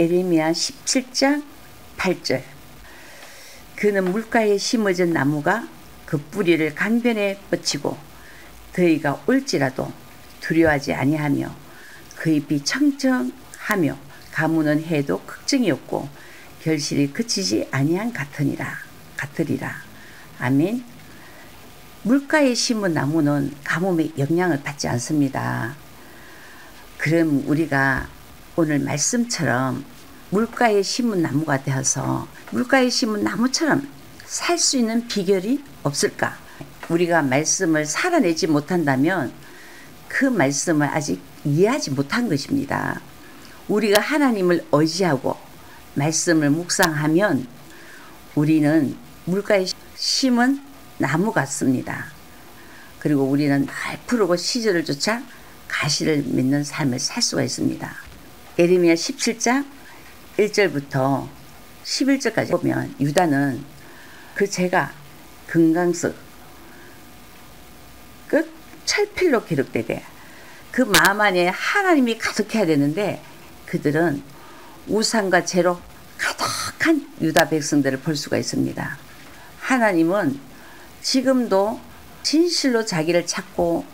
에레미야 17장 8절. 그는 물가에 심어진 나무가 그 뿌리를 강변에 뻗치고 더위가 올지라도 두려워하지 아니하며 그 잎이 청청하며 가무는 해도 걱정이 없고 결실이 그치지 아니한 같으리라. 아멘. 물가에 심은 나무는 가뭄의 영향을 받지 않습니다. 그럼 우리가 오늘 말씀처럼 물가에 심은 나무가 되어서 물가에 심은 나무처럼 살 수 있는 비결이 없을까? 우리가 말씀을 살아내지 못한다면 그 말씀을 아직 이해하지 못한 것입니다. 우리가 하나님을 의지하고 말씀을 묵상하면 우리는 물가에 심은 나무 같습니다. 그리고 우리는 날 푸르고 시절을 쫓아 가시를 맺는 삶을 살 수가 있습니다. 에레미야 17장 1절부터 11절까지 보면 유다는 그 제가 금강석 끝 철필로 기록되되 그 마음 안에 하나님이 가득해야 되는데 그들은 우상과 죄로 가득한 유다 백성들을 볼 수가 있습니다. 하나님은 지금도 진실로 자기를 찾고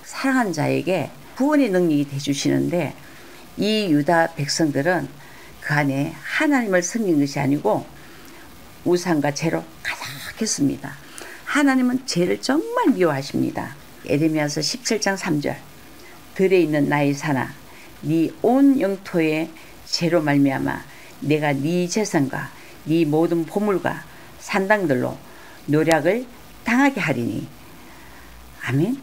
사랑한 자에게 구원의 능력이 되주시는데 이 유다 백성들은 그 안에 하나님을 섬긴 것이 아니고 우상과 죄로 가득했습니다. 하나님은 죄를 정말 미워하십니다. 에레미야서 17장 3절. 들에 있는 나의 산아 네 온 영토의 죄로 말미암아 내가 네 재산과 네 모든 보물과 산당들로 노략을 당하게 하리니. 아멘.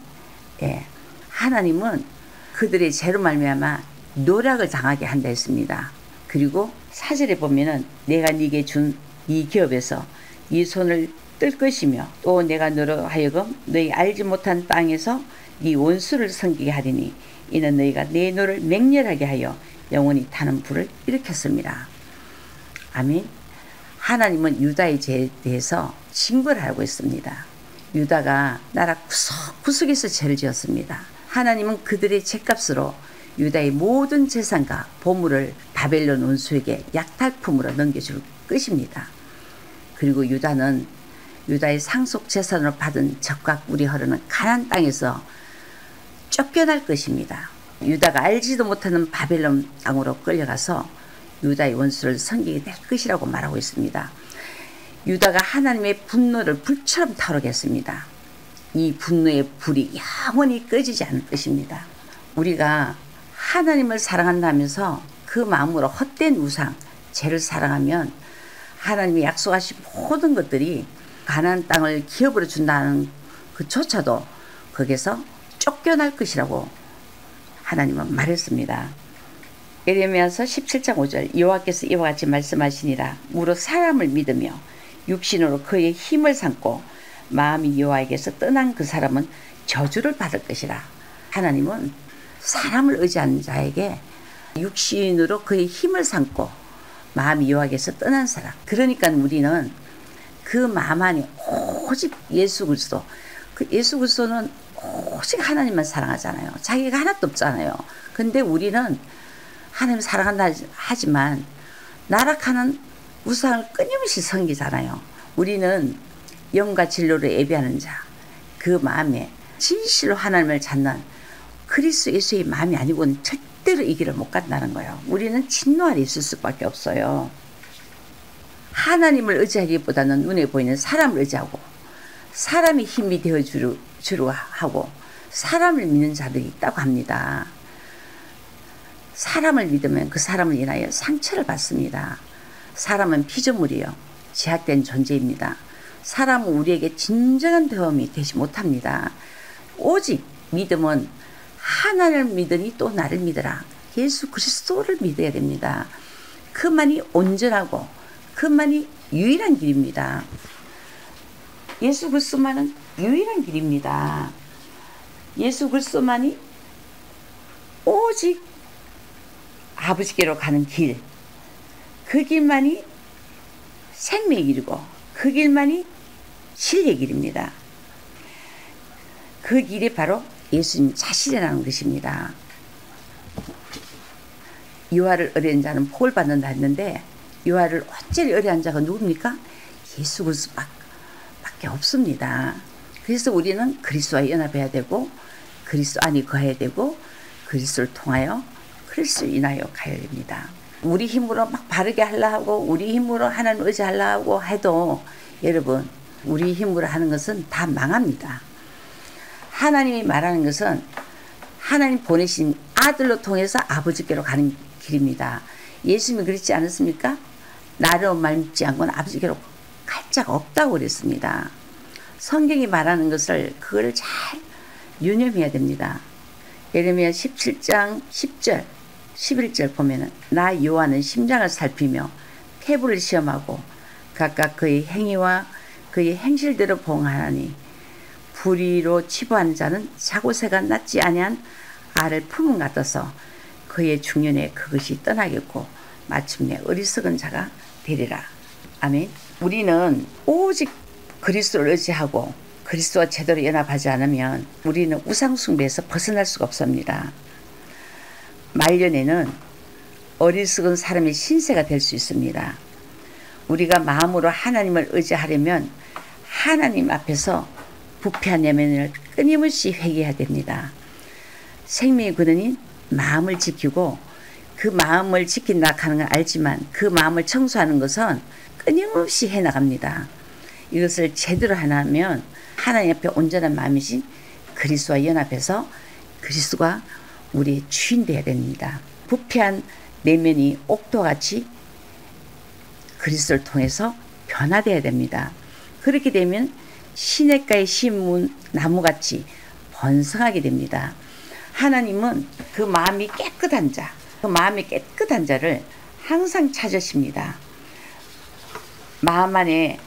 예. 하나님은 그들의 죄로 말미암아 노략을 당하게 한다 했습니다. 그리고 4절에 보면은 내가 네게 준 네 기업에서 네 손을 뜰 것이며 또 내가 너로 하여금 너희 알지 못한 땅에서 네 원수를 섬기게 하리니 이는 너희가 내 노를 맹렬하게 하여 영원히 타는 불을 일으켰습니다. 아멘. 하나님은 유다의 죄에 대해서 징벌을 하고 있습니다. 유다가 나라 구석구석에서 죄를 지었습니다. 하나님은 그들의 죄값으로 유다의 모든 재산과 보물을 바벨론 원수에게 약탈품으로 넘겨줄 것입니다. 그리고 유다는 유다의 상속 재산으로 받은 젖과 꿀이 흐르는 가나안 땅에서 쫓겨날 것입니다. 유다가 알지도 못하는 바벨론 땅으로 끌려가서 유다의 원수를 섬기게 될 것이라고 말하고 있습니다. 유다가 하나님의 분노를 불처럼 타오르게 했습니다. 이 분노의 불이 영원히 꺼지지 않을 것입니다. 우리가 하나님을 사랑한다면서 그 마음으로 헛된 우상, 죄를 사랑하면 하나님이 약속하신 모든 것들이 가나안 땅을 기업으로 준다는 그조차도 거기서 쫓겨날 것이라고 하나님은 말했습니다. 에레미야서 17장 5절. 여호와께서 이와 같이 말씀하시니라. 무릇 사람을 믿으며 육신으로 그의 힘을 삼고 마음이 여호와에게서 떠난 그 사람은 저주를 받을 것이라. 하나님은 사람을 의지하는 자에게 육신으로 그의 힘을 삼고 마음이 여호와에게서 떠난 사람. 그러니까 우리는 그 마음 안에 오직 예수 그리스도. 그 예수 그리스도는 오직 하나님만 사랑하잖아요. 자기가 하나도 없잖아요. 근데 우리는 하나님 사랑한다 하지만 나락하는 우상을 끊임없이 섬기잖아요. 우리는 영과 진로를 예비하는 자, 그 마음에 진실로 하나님을 찾는 그리스도 예수의 마음이 아니고는 절대로 이 길을 못 간다는 거예요. 우리는 진노 아래 있을 수밖에 없어요. 하나님을 의지하기보다는 눈에 보이는 사람을 의지하고 사람이 힘이 되어주려 하고 사람을 믿는 자들이 있다고 합니다. 사람을 믿으면 그 사람을 인하여 상처를 받습니다. 사람은 피조물이요 제약된 존재입니다. 사람은 우리에게 진정한 도움이 되지 못합니다. 오직 믿음은 하나님을 믿으니 또 나를 믿으라. 예수 그리스도를 믿어야 됩니다. 그만이 온전하고 그만이 유일한 길입니다. 예수 그리스도만은 유일한 길입니다. 예수 그리스도만이 오직 아버지께로 가는 길, 그 길만이 생명의 길이고 그 길만이 진리의 길입니다. 그 길이 바로 예수님 자신이라는 것입니다. 유아를 의뢰한 자는 복을 받는다 했는데 유아를 온전히 의뢰한 자가 누굽니까? 예수 그리스도밖에 없습니다. 그래서 우리는 그리스도와 연합해야 되고 그리스도 안에 거해야 되고 그리스도를 통하여 그리스도를 인하여 가야 됩니다. 우리 힘으로 막 바르게 하려고 우리 힘으로 하나님 의지하려고 해도 여러분 우리 힘으로 하는 것은 다 망합니다. 하나님이 말하는 것은 하나님 보내신 아들로 통해서 아버지께로 가는 길입니다. 예수님이 그렇지 않았습니까? 나로 말미지 않고는 아버지께로 갈 자가 없다고 그랬습니다. 성경이 말하는 것을 그걸 잘 유념해야 됩니다. 예레미야 17장 10절 11절 보면은 나 요한은 심장을 살피며 폐부를 시험하고 각각 그의 행위와 그의 행실대로 봉하나니 불의로 치부하는 자는 자고새가 낫지 아니한 알을 품은 같아서 그의 중년에 그것이 떠나겠고 마침내 어리석은 자가 되리라. 아멘. 우리는 오직 그리스도를 의지하고 그리스도와 제대로 연합하지 않으면 우리는 우상숭배에서 벗어날 수가 없습니다. 말년에는 어리석은 사람의 신세가 될 수 있습니다. 우리가 마음으로 하나님을 의지하려면 하나님 앞에서 부패한 내면을 끊임없이 회개해야 됩니다. 생명의 근원인 마음을 지키고 그 마음을 지킨다 하는 건 알지만 그 마음을 청소하는 것은 끊임없이 해나갑니다. 이것을 제대로 하면 하나님 앞에 온전한 마음이신 그리스도와 연합해서 그리스도가 우리의 주인 되어야 됩니다. 부패한 내면이 옥토같이 그리스도를 통해서 변화되어야 됩니다. 그렇게 되면 시냇가에 심은 나무같이 번성하게 됩니다. 하나님은 그 마음이 깨끗한 자, 그 마음이 깨끗한 자를 항상 찾으십니다. 마음 안에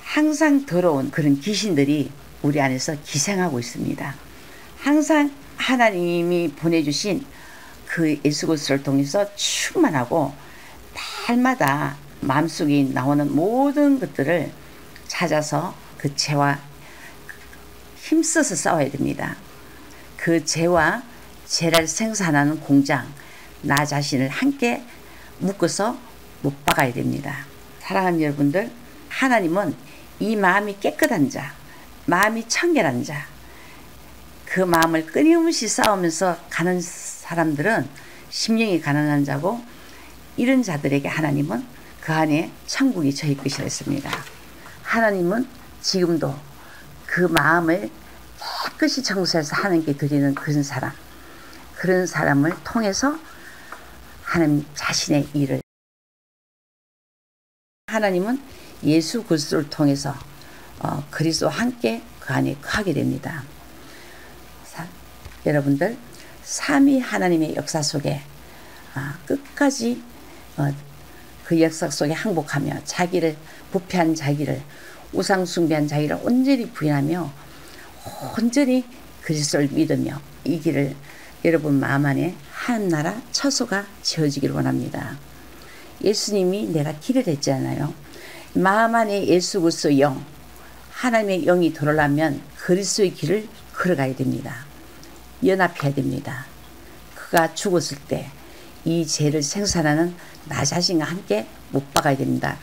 항상 더러운 그런 귀신들이 우리 안에서 기생하고 있습니다. 항상 하나님이 보내주신 그 예수 그리스도를 통해서 충만하고 날마다 마음속에 나오는 모든 것들을 찾아서 그 죄와 힘써서 싸워야 됩니다. 그 죄와 죄를 생산하는 공장 나 자신을 함께 묶어서 못 박아야 됩니다. 사랑하는 여러분들, 하나님은 이 마음이 깨끗한 자, 마음이 청결한 자, 그 마음을 끊임없이 싸우면서 가는 사람들은 심령이 가난한 자고 이런 자들에게 하나님은 그 안에 천국이 저희 것이라 했습니다. 하나님은 지금도 그 마음을 깨끗이 청소해서 하나님께 드리는 그런 사람을 통해서 하나님 자신의 일을 하나님은 예수 그리스도를 통해서 그리스도와 함께 그 안에 하게 됩니다. 여러분들 삼위 하나님의 역사 속에 끝까지 그 역사 속에 항복하며 자기를 부패한 자기를 우상 숭배한 자기를 온전히 부인하며 온전히 그리스도를 믿으며 이 길을 여러분 마음 안에 하나나라 처소가 지어지기를 원합니다. 예수님이 내가 길을 했잖아요. 마음 안에 예수 그리스도 영, 하나님의 영이 들어오려면 그리스도의 길을 걸어가야 됩니다. 연합해야 됩니다. 그가 죽었을 때 이 죄를 생산하는 나 자신과 함께 못 박아야 됩니다.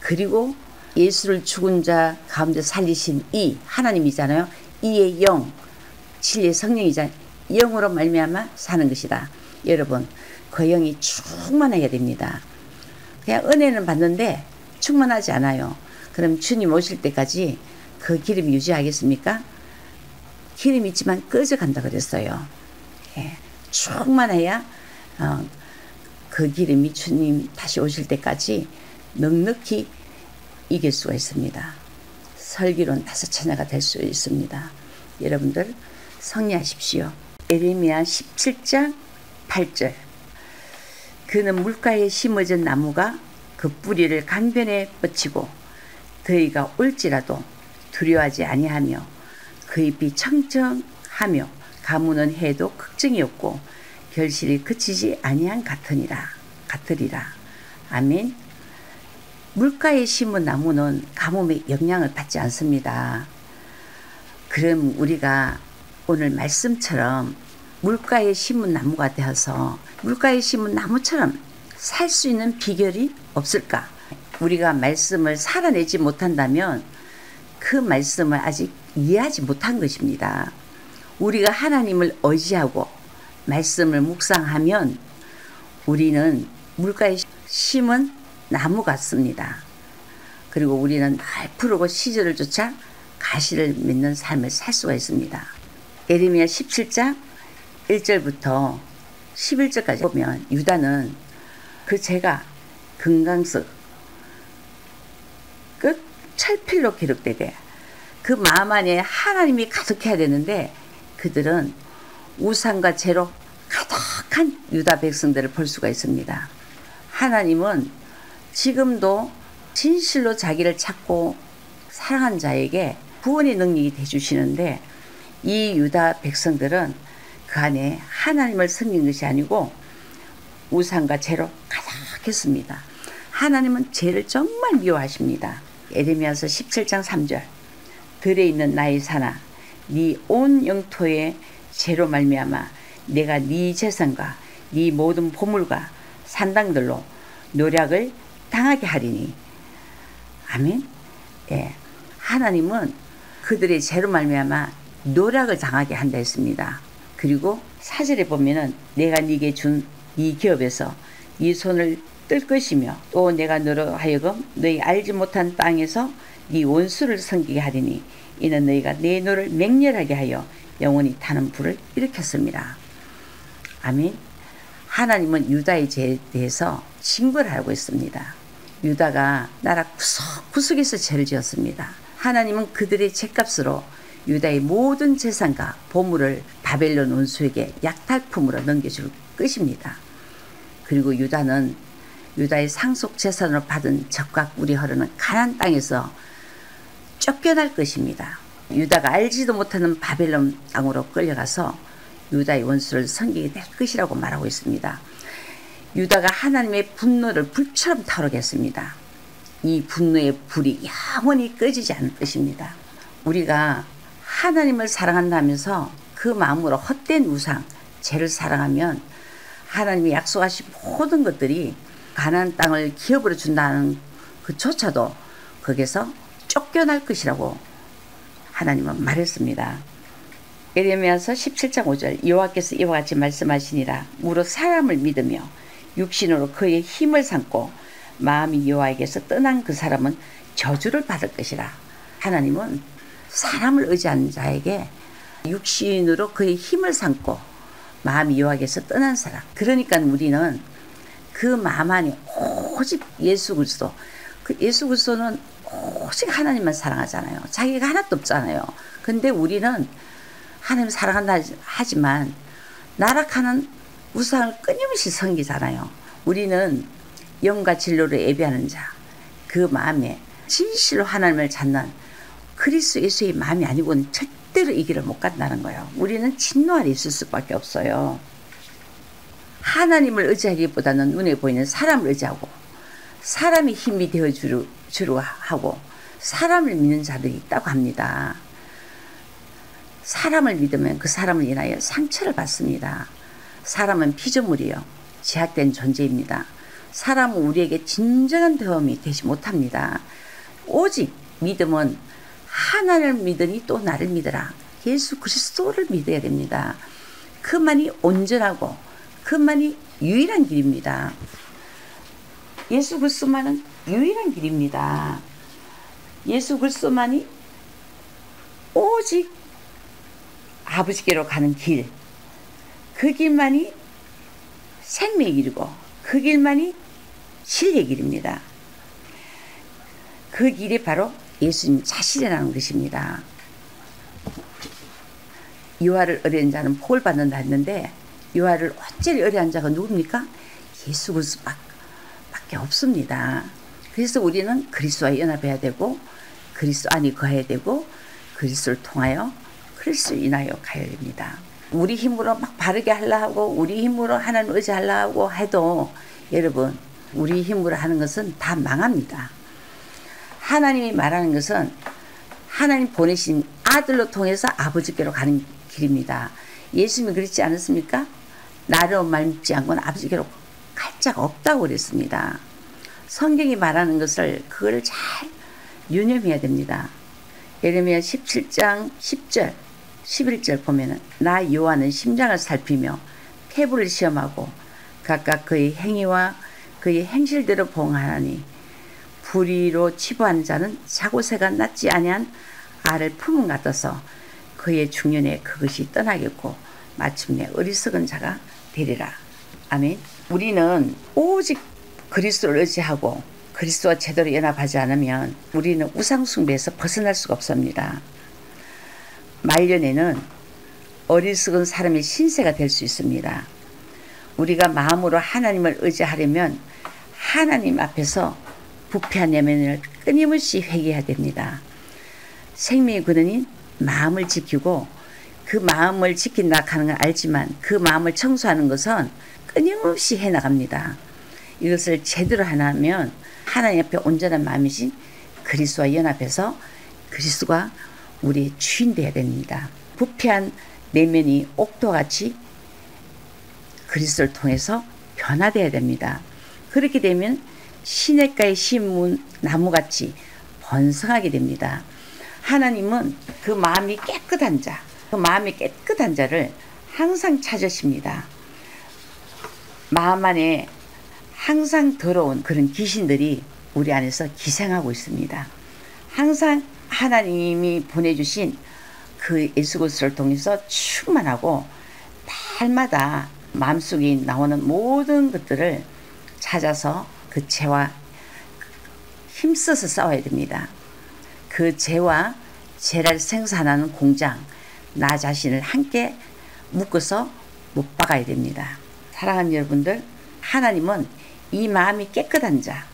그리고 예수를 죽은 자 가운데 살리신 이 하나님이잖아요. 이의 영, 진리의 성령이잖아요. 영으로 말미암아 사는 것이다. 여러분, 그 영이 충만해야 됩니다. 그냥 은혜는 받는데 충만하지 않아요. 그럼 주님 오실 때까지 그 기름이 유지하겠습니까? 기름이 있지만 꺼져간다 그랬어요. 예, 충만해야 그 기름이 주님 다시 오실 때까지 넉넉히 이길 수가 있습니다. 설교는 5처녀가 될 수 있습니다. 여러분들 성리하십시오. 예레미야 17장 8절 그는 물가에 심어진 나무가 그 뿌리를 강변에 뻗치고 더위가 올지라도 두려워하지 아니하며 그 잎이 청청하며 가무는 해도 걱정이 없고 결실이 그치지 아니한 같으리라. 아멘. 물가에 심은 나무는 가뭄의 영향을 받지 않습니다. 그럼 우리가 오늘 말씀처럼 물가에 심은 나무가 되어서 물가에 심은 나무처럼 살 수 있는 비결이 없을까? 우리가 말씀을 살아내지 못한다면 그 말씀을 아직 이해하지 못한 것입니다. 우리가 하나님을 의지하고 말씀을 묵상하면 우리는 물가에 심은 나무 같습니다. 그리고 우리는 날 푸르고 시절을 쫓아 가시를 맺는 삶을 살 수가 있습니다. 예레미야 17장 1절부터 11절까지 보면 유다는 그 제가 금강석 끝 철필로 기록되되 그 마음 안에 하나님이 가득해야 되는데 그들은 우상과 죄로 가득한 유다 백성들을 볼 수가 있습니다. 하나님은 지금도 진실로 자기를 찾고 사랑한 자에게 구원의 능력이 되주시는데 이 유다 백성들은 그 안에 하나님을 섬긴 것이 아니고 우상과 죄로 가득했습니다. 하나님은 죄를 정말 미워하십니다. 예레미야서 17장 3절 들에 있는 나의 산아 네 온 영토의 죄로 말미암아 내가 네 재산과 네 모든 보물과 산당들로 노략을 당하게 하리니 아멘. 예, 하나님은 그들의 죄로 말미암아 노략을 당하게 한다 했습니다. 그리고 4절에 보면은 내가 네게 준 이 기업에서 네 손을 뜰 것이며 또 내가 너로 하여금 너희 알지 못한 땅에서 네 원수를 섬기게 하리니 이는 너희가 내 노를 맹렬하게 하여 영원히 타는 불을 일으켰습니다. 아멘. 하나님은 유다의 죄에 대해서 징벌을 하고 있습니다. 유다가 나라 구석구석에서 죄를 지었습니다. 하나님은 그들의 죄값으로 유다의 모든 재산과 보물을 바벨론 원수에게 약탈품으로 넘겨줄 것입니다. 그리고 유다는 유다의 상속 재산으로 받은 적과 꿀이 흐르는 가나안 땅에서 쫓겨날 것입니다. 유다가 알지도 못하는 바벨론 땅으로 끌려가서 유다의 원수를 섬기게 될 것이라고 말하고 있습니다. 유다가 하나님의 분노를 불처럼 타오르겠습니다. 이 분노의 불이 영원히 꺼지지 않을 것입니다. 우리가 하나님을 사랑한다면서 그 마음으로 헛된 우상, 죄를 사랑하면 하나님이 약속하신 모든 것들이 가나안 땅을 기업으로 준다는 그조차도 거기서 쫓겨날 것이라고 하나님은 말했습니다. 예레미야서 17장 5절 여호와께서 이와 같이 말씀하시니라 무릇 사람을 믿으며 육신으로 그의 힘을 삼고 마음이 여호와에게서 떠난 그 사람은 저주를 받을 것이라. 하나님은 사람을 의지하는 자에게 육신으로 그의 힘을 삼고 마음이 여호와에게서 떠난 사람, 그러니까 우리는 그 마음 안에 오직 예수 그리스도, 그 예수 그리스도는 오직 하나님만 사랑하잖아요. 자기가 하나도 없잖아요. 근데 우리는 하나님 사랑한다 하지만 나락하는 우상을 끊임없이 섬기잖아요. 우리는 영과 진로를 예배하는 자, 그 마음에 진실로 하나님을 찾는 그리스도 예수의 마음이 아니고는 절대로 이 길을 못 간다는 거예요. 우리는 진노 아래 있을 수밖에 없어요. 하나님을 의지하기보다는 눈에 보이는 사람을 의지하고 사람이 힘이 되어주려 하고 사람을 믿는 자들이 있다고 합니다. 사람을 믿으면 그 사람을 인하여 상처를 받습니다. 사람은 피조물이요 제약된 존재입니다. 사람은 우리에게 진정한 도움이 되지 못합니다. 오직 믿음은 하나님을 믿으니 또 나를 믿으라. 예수 그리스도를 믿어야 됩니다. 그만이 온전하고 그만이 유일한 길입니다. 예수 그리스도만은 유일한 길입니다. 예수 그리스도만이 오직 아버지께로 가는 길, 그 길만이 생명의 길이고 그 길만이 진리의 길입니다. 그 길이 바로 예수님 자신이라는 것입니다. 유아를 의뢰한 자는 복을 받는다 했는데 유아를 완전히 의뢰한 자가 누굽니까? 예수 그리스도밖에 없습니다. 그래서 우리는 그리스도와 연합해야 되고 그리스도 안에 거해야 되고 그리스도를 통하여 그리스도를 인하여 가야 됩니다. 우리 힘으로 막 바르게 하려 하고 우리 힘으로 하나님 의지하려 하고 해도 여러분 우리 힘으로 하는 것은 다 망합니다. 하나님이 말하는 것은 하나님 보내신 아들로 통해서 아버지께로 가는 길입니다. 예수님이 그렇지 않았습니까? 나를 닮지 않고는 아버지께로 갈 자가 없다고 그랬습니다. 성경이 말하는 것을 그걸 잘 유념해야 됩니다. 예레미야 17장 10절 11절 보면은 나 여호와는 심장을 살피며 폐부를 시험하고 각각 그의 행위와 그의 행실대로 봉하나니 불의로 치부하는 자는 자고새가 낫지 아니한 알을 품은 같아서 그의 중년에 그것이 떠나겠고 마침내 어리석은 자가 되리라. 아멘. 우리는 오직 그리스도를 의지하고 그리스도와 제대로 연합하지 않으면 우리는 우상숭배에서 벗어날 수가 없습니다. 말년에는 어리석은 사람의 신세가 될 수 있습니다. 우리가 마음으로 하나님을 의지하려면 하나님 앞에서 부패한 내면을 끊임없이 회개해야 됩니다. 생명의 근원인 마음을 지키고 그 마음을 지킨다 하는 건 알지만 그 마음을 청소하는 것은 끊임없이 해나갑니다. 이것을 제대로 하면 하나님 앞에 온전한 마음이신 그리스도와 연합해서 그리스도가 우리의 주인 되어야 됩니다. 부패한 내면이 옥토같이 그리스도를 통해서 변화되어야 됩니다. 그렇게 되면 시냇가에 심은 나무같이 번성하게 됩니다. 하나님은 그 마음이 깨끗한 자, 그 마음이 깨끗한 자를 항상 찾으십니다. 마음 안에 항상 더러운 그런 귀신들이 우리 안에서 기생하고 있습니다. 항상 하나님이 보내주신 그 예수 그리스도를 통해서 충만하고 날마다 마음속에 나오는 모든 것들을 찾아서 그 죄와 힘써서 싸워야 됩니다. 그 죄와 죄를 생산하는 공장, 나 자신을 함께 묶어서 못 박아야 됩니다. 사랑하는 여러분들, 하나님은 이 마음이 깨끗한 자,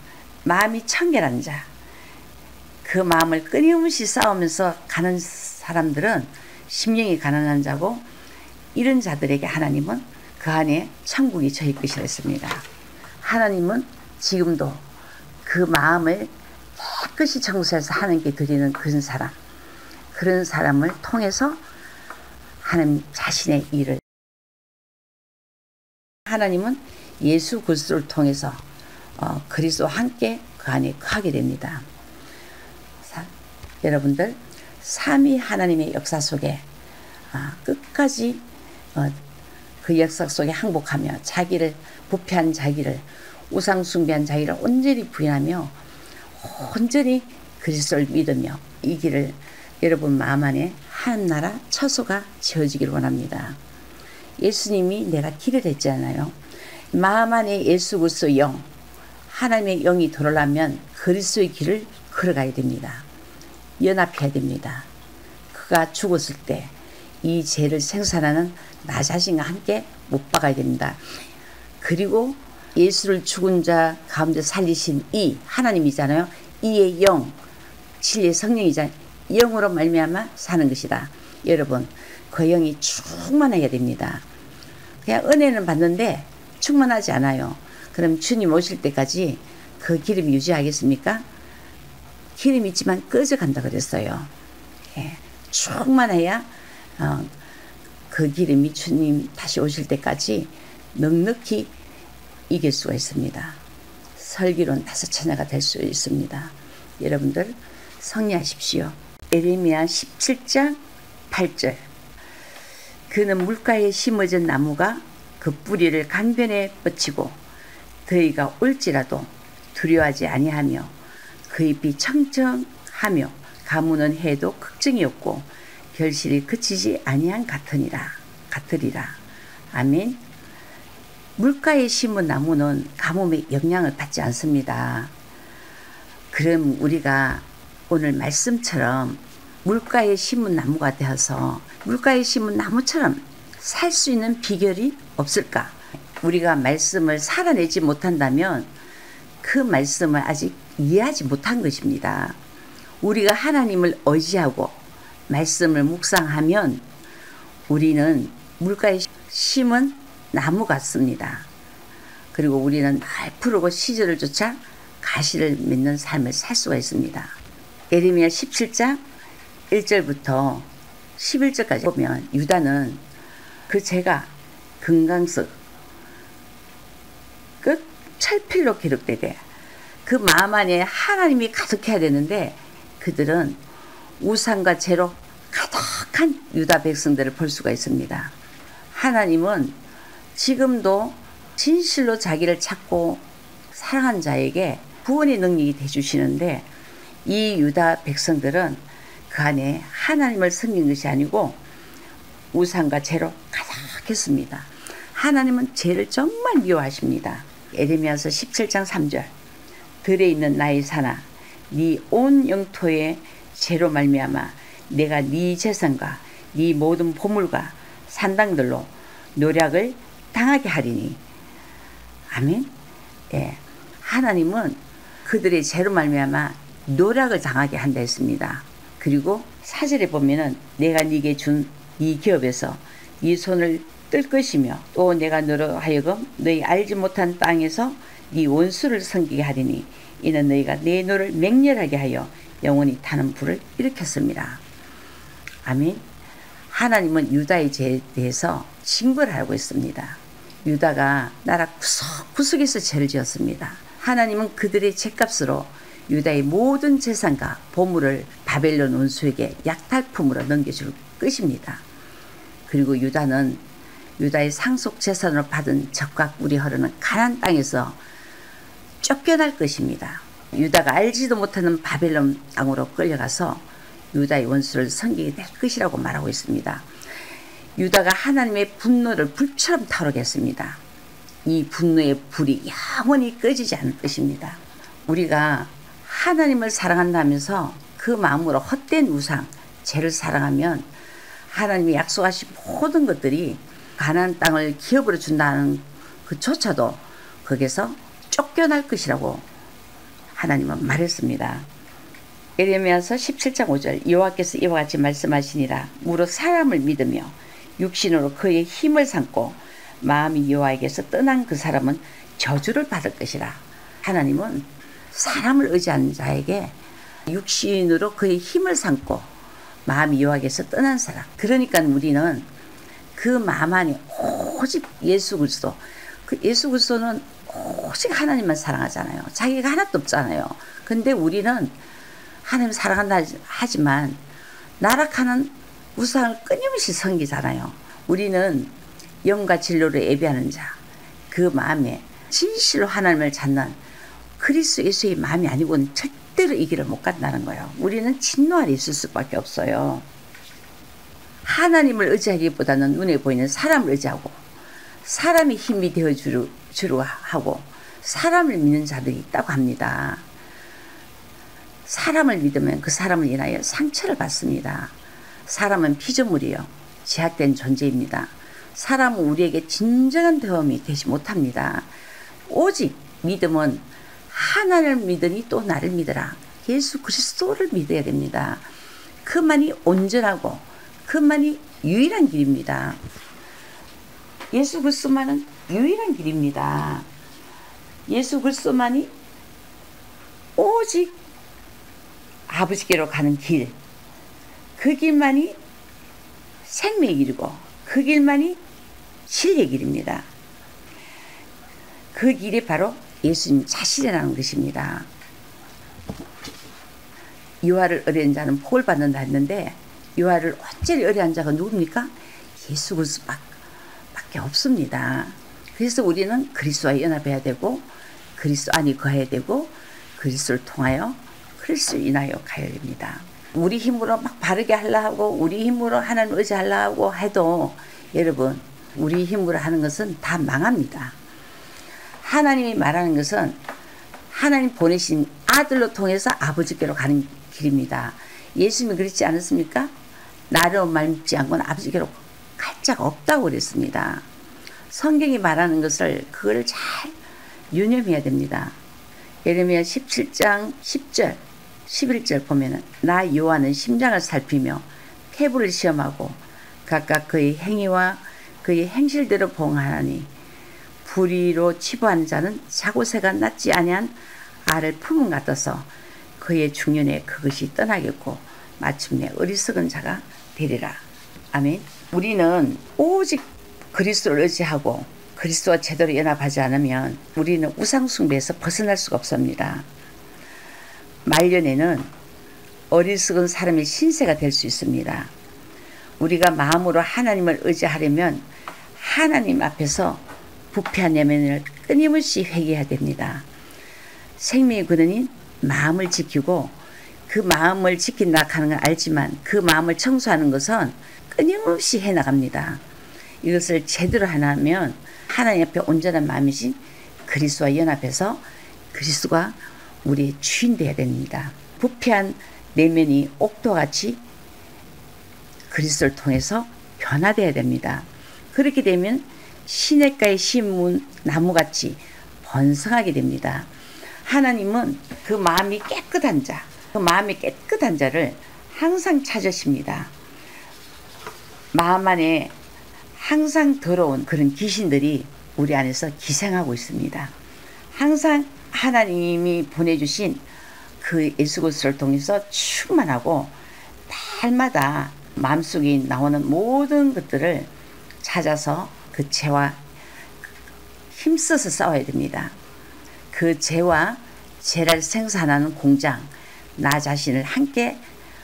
마음이 청결한 자, 그 마음을 끊임없이 싸우면서 가는 사람들은 심령이 가난한 자고 이런 자들에게 하나님은 그 안에 천국이 저희 것이라 했습니다. 하나님은 지금도 그 마음을 깨끗이 청소해서 하나님께 드리는 그런 사람을 통해서 하나님 자신의 일을 하나님은 예수 그리스도를 통해서 그리스도와 함께 그 안에 거하게 됩니다. 여러분들 삼위 하나님의 역사 속에 끝까지 그 역사 속에 항복하며 자기를 부패한 자기를 우상숭배한 자기를 온전히 부인하며 온전히 그리스도를 믿으며 이 길을 여러분 마음 안에 하나나라 처소가 지어지기를 원합니다. 예수님이 내가 길을 했잖아요. 마음 안에 예수 그리스도의 영, 하나님의 영이 들어오려면 그리스도의 길을 걸어가야 됩니다. 연합해야 됩니다. 그가 죽었을 때 이 죄를 생산하는 나 자신과 함께 못 박아야 됩니다. 그리고 예수를 죽은 자 가운데 살리신 이 하나님이잖아요. 이의 영, 진리의 성령이잖아요. 영으로 말미암아 사는 것이다. 여러분, 그 영이 충만해야 됩니다. 그냥 은혜는 받는데 충만하지 않아요. 그럼 주님 오실 때까지 그 기름이 유지하겠습니까? 기름이 있지만 꺼져간다 그랬어요. 예, 충만해야 그 기름이 주님 다시 오실 때까지 넉넉히 이길 수가 있습니다. 설교론 5처녀가 될 수 있습니다. 여러분들 성리하십시오. 예레미야 17장 8절 그는 물가에 심어진 나무가 그 뿌리를 강변에 뻗치고 더위가 올지라도 두려워하지 아니하며 그 잎이 청청하며 가무는 해도 걱정이 없고 결실이 그치지 아니한 같으리라. 아멘. 물가에 심은 나무는 가뭄의 영향을 받지 않습니다. 그럼 우리가 오늘 말씀처럼 물가에 심은 나무가 되어서 물가에 심은 나무처럼 살 수 있는 비결이 없을까? 우리가 말씀을 살아내지 못한다면 그 말씀을 아직 이해하지 못한 것입니다. 우리가 하나님을 의지하고 말씀을 묵상하면 우리는 물가에 심은 나무 같습니다. 그리고 우리는 날 푸르고 시절을 쫓아 가시를 맺는 삶을 살 수가 있습니다. 예레미야 17장 1절부터 11절까지 보면 유다는 그 제가 금강석 끝 철필로 기록되되 그 마음 안에 하나님이 가득해야 되는데 그들은 우상과 죄로 가득한 유다 백성들을 볼 수가 있습니다. 하나님은 지금도 진실로 자기를 찾고 사랑한 자에게 구원의 능력이 되주시는데 이 유다 백성들은 그 안에 하나님을 섬긴 것이 아니고 우상과 죄로 가득했습니다. 하나님은 죄를 정말 미워하십니다. 에레미야서 17장 3절 들에 있는 나의 산아 네 온 영토의 죄로 말미암아 내가 네 재산과 네 모든 보물과 산당들로 노략을 당하게 하리니. 아멘. 예. 하나님은 그들의 죄로 말미암아 노략을 당하게 한다 했습니다. 그리고 4절에 보면은 내가 네게 준 네 기업에서 네 손을 뜰 것이며 또 내가 너로 하여금 너희 알지 못한 땅에서 네 원수를 섬기게 하리니 이는 너희가 내 노를 맹렬하게 하여 영원히 타는 불을 일으켰습니다. 아멘. 하나님은 유다의 죄에 대해서 징벌을 하고 있습니다. 유다가 나라 구석구석에서 죄를 지었습니다. 하나님은 그들의 죄값으로 유다의 모든 재산과 보물을 바벨론 원수에게 약탈품으로 넘겨줄 것입니다. 그리고 유다는 유다의 상속 재산으로 받은 젖과 꿀이 흐르는 가나안 땅에서 쫓겨날 것입니다. 유다가 알지도 못하는 바벨론 땅으로 끌려가서 유다의 원수를 섬기게 될 것이라고 말하고 있습니다. 유다가 하나님의 분노를 불처럼 타오르겠습니다. 이 분노의 불이 영원히 꺼지지 않을 것입니다. 우리가 하나님을 사랑한다면서 그 마음으로 헛된 우상, 죄를 사랑하면 하나님이 약속하신 모든 것들이 가나안 땅을 기업으로 준다는 그조차도 거기서 쫓겨날 것이라고 하나님은 말했습니다. 에레미야서 17장 5절 여호와께서 이와 같이 말씀하시니라. 무릇 사람을 믿으며 육신으로 그의 힘을 삼고 마음이 여호와에게서 떠난 그 사람은 저주를 받을 것이라. 하나님은 사람을 의지하는 자에게 육신으로 그의 힘을 삼고 마음이 여호와에게서 떠난 사람, 그러니까 우리는 그 마음 안에 오직 예수 그리스도, 그 예수 그리스도는 오직 하나님만 사랑하잖아요. 자기가 하나도 없잖아요. 근데 우리는 하나님 사랑한다 하지만 나락하는 우상을 끊임없이 섬기잖아요. 우리는 영과 진로를 예비하는 자, 그 마음에 진실로 하나님을 찾는 그리스도 예수의 마음이 아니고는 절대로 이 길을 못 간다는 거예요. 우리는 진노 아래 있을 수밖에 없어요. 하나님을 의지하기보다는 눈에 보이는 사람을 의지하고 사람이 힘이 되어주려 하고 사람을 믿는 자들이 있다고 합니다. 사람을 믿으면 그 사람을 인하여 상처를 받습니다. 사람은 피조물이요 제약된 존재입니다. 사람은 우리에게 진정한 도움이 되지 못합니다. 오직 믿음은 하나님을 믿으니 또 나를 믿으라. 예수 그리스도를 믿어야 됩니다. 그만이 온전하고 그만이 유일한 길입니다. 예수 그리스도만은 유일한 길입니다. 예수 그리스도만이 오직 아버지께로 가는 길, 그 길만이 생명의 길이고 그 길만이 진리의 길입니다. 그 길이 바로 예수님 자신이라는 것입니다. 유아를 의뢰한 자는 복을 받는다 했는데 유아를 온전히 의뢰한 자가 누굽니까? 예수 그리스도밖에 없습니다. 그래서 우리는 그리스도와 연합해야 되고 그리스도 안에 거해야 되고 그리스도를 통하여 그리스도를 인하여 가야 됩니다. 우리 힘으로 막 바르게 하려고 하고 우리 힘으로 하나님 의지하려고 해도 여러분 우리 힘으로 하는 것은 다 망합니다. 하나님이 말하는 것은 하나님 보내신 아들로 통해서 아버지께로 가는 길입니다. 예수님이 그렇지 않았습니까? 나로 말미지 않고는 아버지께로 갈 자가 없다고 그랬습니다. 성경이 말하는 것을 그걸 잘 유념해야 됩니다. 예레미야 17장 10절 11절 보면은 나 여호와는 심장을 살피며 태부를 시험하고 각각 그의 행위와 그의 행실대로 보응하나니 불의로 치부하는 자는 자고새가 낫지 아니한 알을 품은 같아서 그의 중년에 그것이 떠나겠고 마침내 어리석은 자가 되리라. 아멘. 우리는 오직 그리스도를 의지하고 그리스도와 제대로 연합하지 않으면 우리는 우상숭배에서 벗어날 수가 없습니다. 말년에는 어리석은 사람의 신세가 될 수 있습니다. 우리가 마음으로 하나님을 의지하려면 하나님 앞에서 부패한 내면을 끊임없이 회개해야 됩니다. 생명의 근원인 마음을 지키고 그 마음을 지킨다 하는 건 알지만 그 마음을 청소하는 것은 끊임없이 해나갑니다. 이것을 제대로 하면 하나님 앞에 온전한 마음이신 그리스도와 연합해서 그리스도가 우리의 주인 되어야 됩니다. 부패한 내면이 옥토같이 그리스도를 통해서 변화되어야 됩니다. 그렇게 되면 시냇가에 심은 나무같이 번성하게 됩니다. 하나님은 그 마음이 깨끗한 자, 그 마음이 깨끗한 자를 항상 찾으십니다. 마음 안에 항상 더러운 그런 귀신들이 우리 안에서 기생하고 있습니다. 항상 하나님이 보내주신 그 예수 그리스도를 통해서 충만하고 날마다 마음속에 나오는 모든 것들을 찾아서 그 죄와 힘써서 싸워야 됩니다. 그 죄와 죄를 생산하는 공장, 나 자신을 함께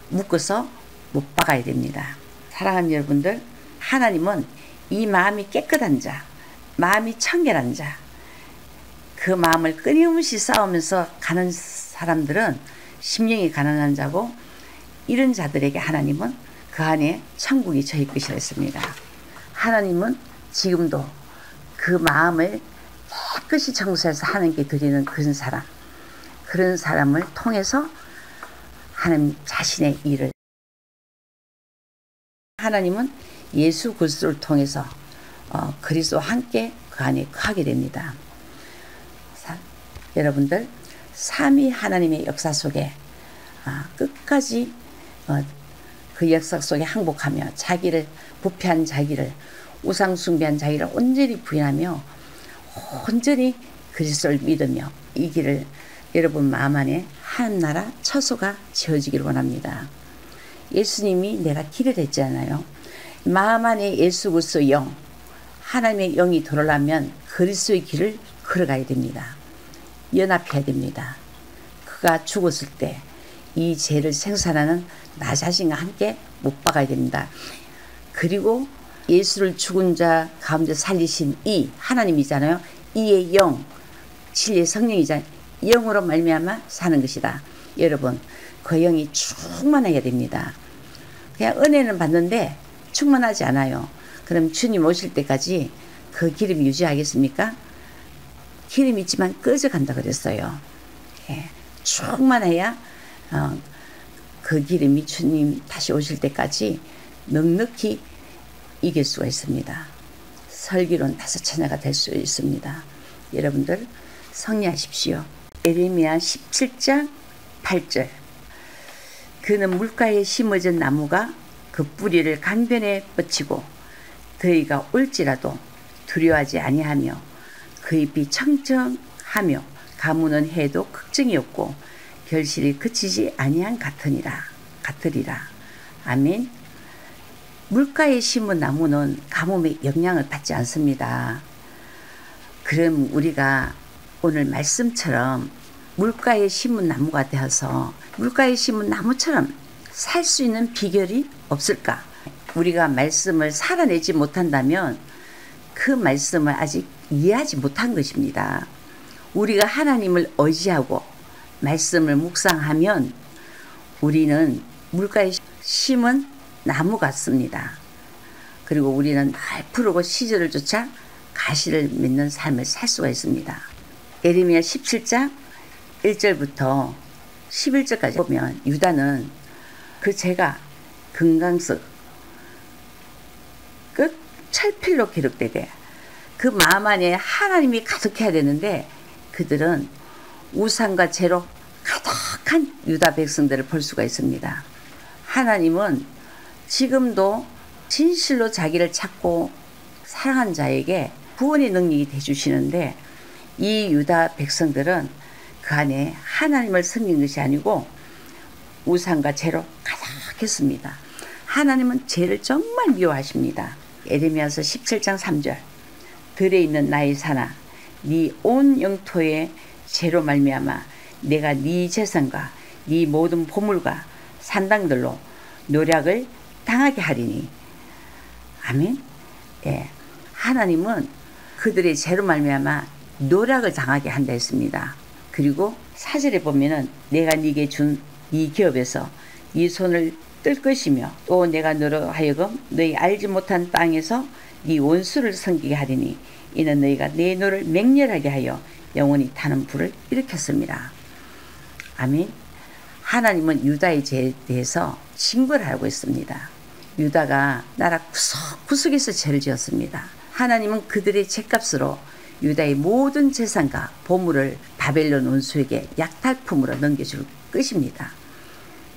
묶어서 못 박아야 됩니다. 사랑하는 여러분들, 하나님은 이 마음이 깨끗한 자, 마음이 청결한 자, 그 마음을 끊임없이 싸우면서 가는 사람들은 심령이 가난한 자고, 이런 자들에게 하나님은 그 안에 천국이 저희 것이라 했습니다. 하나님은 지금도 그 마음을 깨끗이 청소해서 하나님께 드리는 그런 사람을 통해서 하나님 자신의 일을, 하나님은 예수 그리스도를 통해서 그리스도와 함께 그 안에 하게 됩니다. 여러분들, 삼위 하나님의 역사 속에 끝까지 그 역사 속에 항복하며 자기를 부패한 자기를, 우상 숭배한 자기를 온전히 부인하며 온전히 그리스도를 믿으며 이 길을 여러분 마음 안에 하나나라 처소가 지어지기를 원합니다. 예수님이 내가 길을 했잖아요. 마음 안에 예수 그리스도의 영, 하나님의 영이 들어오려면 그리스도의 길을 걸어가야 됩니다. 연합해야 됩니다. 그가 죽었을 때 이 죄를 생산하는 나 자신과 함께 못 박아야 됩니다. 그리고 예수를 죽은 자 가운데 살리신 이 하나님이잖아요. 이의 영, 진리의 성령이잖아요. 영으로 말미암아 사는 것이다. 여러분, 그 영이 충만해야 됩니다. 그냥 은혜는 받는데 충만하지 않아요. 그럼 주님 오실 때까지 그 기름이 유지하겠습니까? 기름이 있지만 꺼져간다 그랬어요. 예, 충만해야 그 기름이 주님 다시 오실 때까지 넉넉히 이길 수가 있습니다. 설교는 5처녀가 될 수 있습니다. 여러분들 성리하십시오. 예레미야 17장 8절. 그는 물가에 심어진 나무가 그 뿌리를 강변에 뻗치고 더위가 올지라도 두려워하지 아니하며 그 잎이 청청하며 가무는 해도 걱정이 없고 결실이 그치지 아니한 같으리라. 아멘. 물가에 심은 나무는 가뭄의 영향을 받지 않습니다. 그럼 우리가 오늘 말씀처럼 물가에 심은 나무가 되어서 물가에 심은 나무처럼 살 수 있는 비결이 없을까? 우리가 말씀을 살아내지 못한다면 그 말씀을 아직 이해하지 못한 것입니다. 우리가 하나님을 의지하고 말씀을 묵상하면 우리는 물가에 심은 나무 같습니다. 그리고 우리는 날 푸르고 시절을 쫓아 가시를 맺는 삶을 살 수가 있습니다. 예레미야 17장 1절부터 11절까지 보면 유다는 그 죄가 금강석 끝 철필로 기록되되 그 마음 안에 하나님이 가득해야 되는데 그들은 우상과 죄로 가득한 유다 백성들을 볼 수가 있습니다. 하나님은 지금도 진실로 자기를 찾고 사랑한 자에게 구원의 능력이 되주시는데 이 유다 백성들은 그 안에 하나님을 섬긴 것이 아니고 우상과 죄로 가득했습니다. 하나님은 죄를 정말 미워하십니다. 에레미야서 17장 3절. 들에 있는 나의 산아, 네 온 영토의 죄로 말미암아 내가 네 재산과 네 모든 보물과 산당들로 노략을 당하게 하리니. 아멘. 예, 하나님은 그들의 죄로 말미암아 노략을 당하게 한다 했습니다. 그리고 4절에 보면은 내가 네게 준 이 기업에서 네 손을 뜰 것이며 또 내가 너로 하여금 너희 알지 못한 땅에서 네 원수를 섬기게 하리니 이는 너희가 내 노를 맹렬하게 하여 영원히 타는 불을 일으켰습니다. 아멘. 하나님은 유다의 죄에 대해서 징벌을 하고 있습니다. 유다가 나라 구석구석에서 죄를 지었습니다. 하나님은 그들의 죄값으로 유다의 모든 재산과 보물을 바벨론 원수에게 약탈품으로 넘겨줄 것입니다.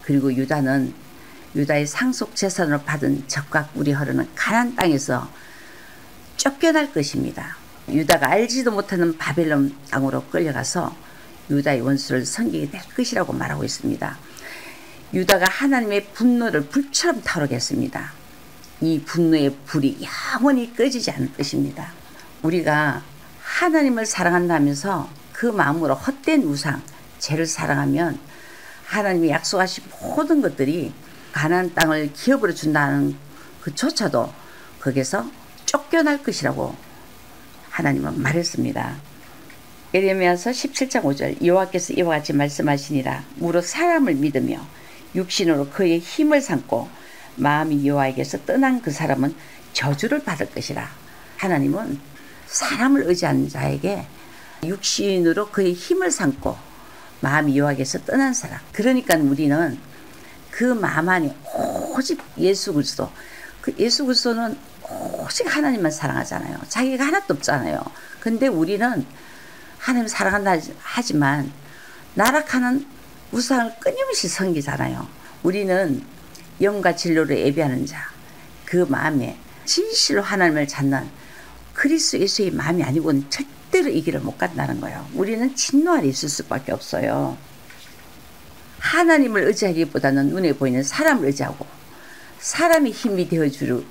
그리고 유다의 상속 재산으로 받은 젖과 꿀이 흐르는 가나안 땅에서 쫓겨날 것입니다. 유다가 알지도 못하는 바벨론 땅으로 끌려가서 유다의 원수를 섬기게 될 것이라고 말하고 있습니다. 유다가 하나님의 분노를 불처럼 타오르게 했습니다. 이 분노의 불이 영원히 꺼지지 않을 것입니다. 우리가 하나님을 사랑한다면서 그 마음으로 헛된 우상, 죄를 사랑하면 하나님이 약속하신 모든 것들이 가나안 땅을 기업으로 준다는 그조차도 거기서 쫓겨날 것이라고 하나님은 말했습니다. 에레미야서 17장 5절. 여호와께서 이와 같이 말씀하시니라. 무릇 사람을 믿으며 육신으로 그의 힘을 삼고 마음이 여호와에게서 떠난 그 사람은 저주를 받을 것이라. 하나님은 사람을 의지하는 자에게 육신으로 그의 힘을 삼고 마음이 여호와에게서 떠난 사람, 그러니까 우리는 그 마음 안에 오직 예수 그리스도, 그 예수 그리스도는 오직 하나님만 사랑하잖아요. 자기가 하나도 없잖아요. 근데 우리는 하나님 사랑한다 하지만 나락하는 우상을 끊임없이 섬기잖아요. 우리는 영과 진로를 예배하는 자, 그 마음에 진실로 하나님을 찾는 그리스도 예수의 마음이 아니고는 절대로 이 길을 못 간다는 거예요. 우리는 진노 아래 있을 수밖에 없어요. 하나님을 의지하기보다는 눈에 보이는 사람을 의지하고 사람이 힘이 되어주려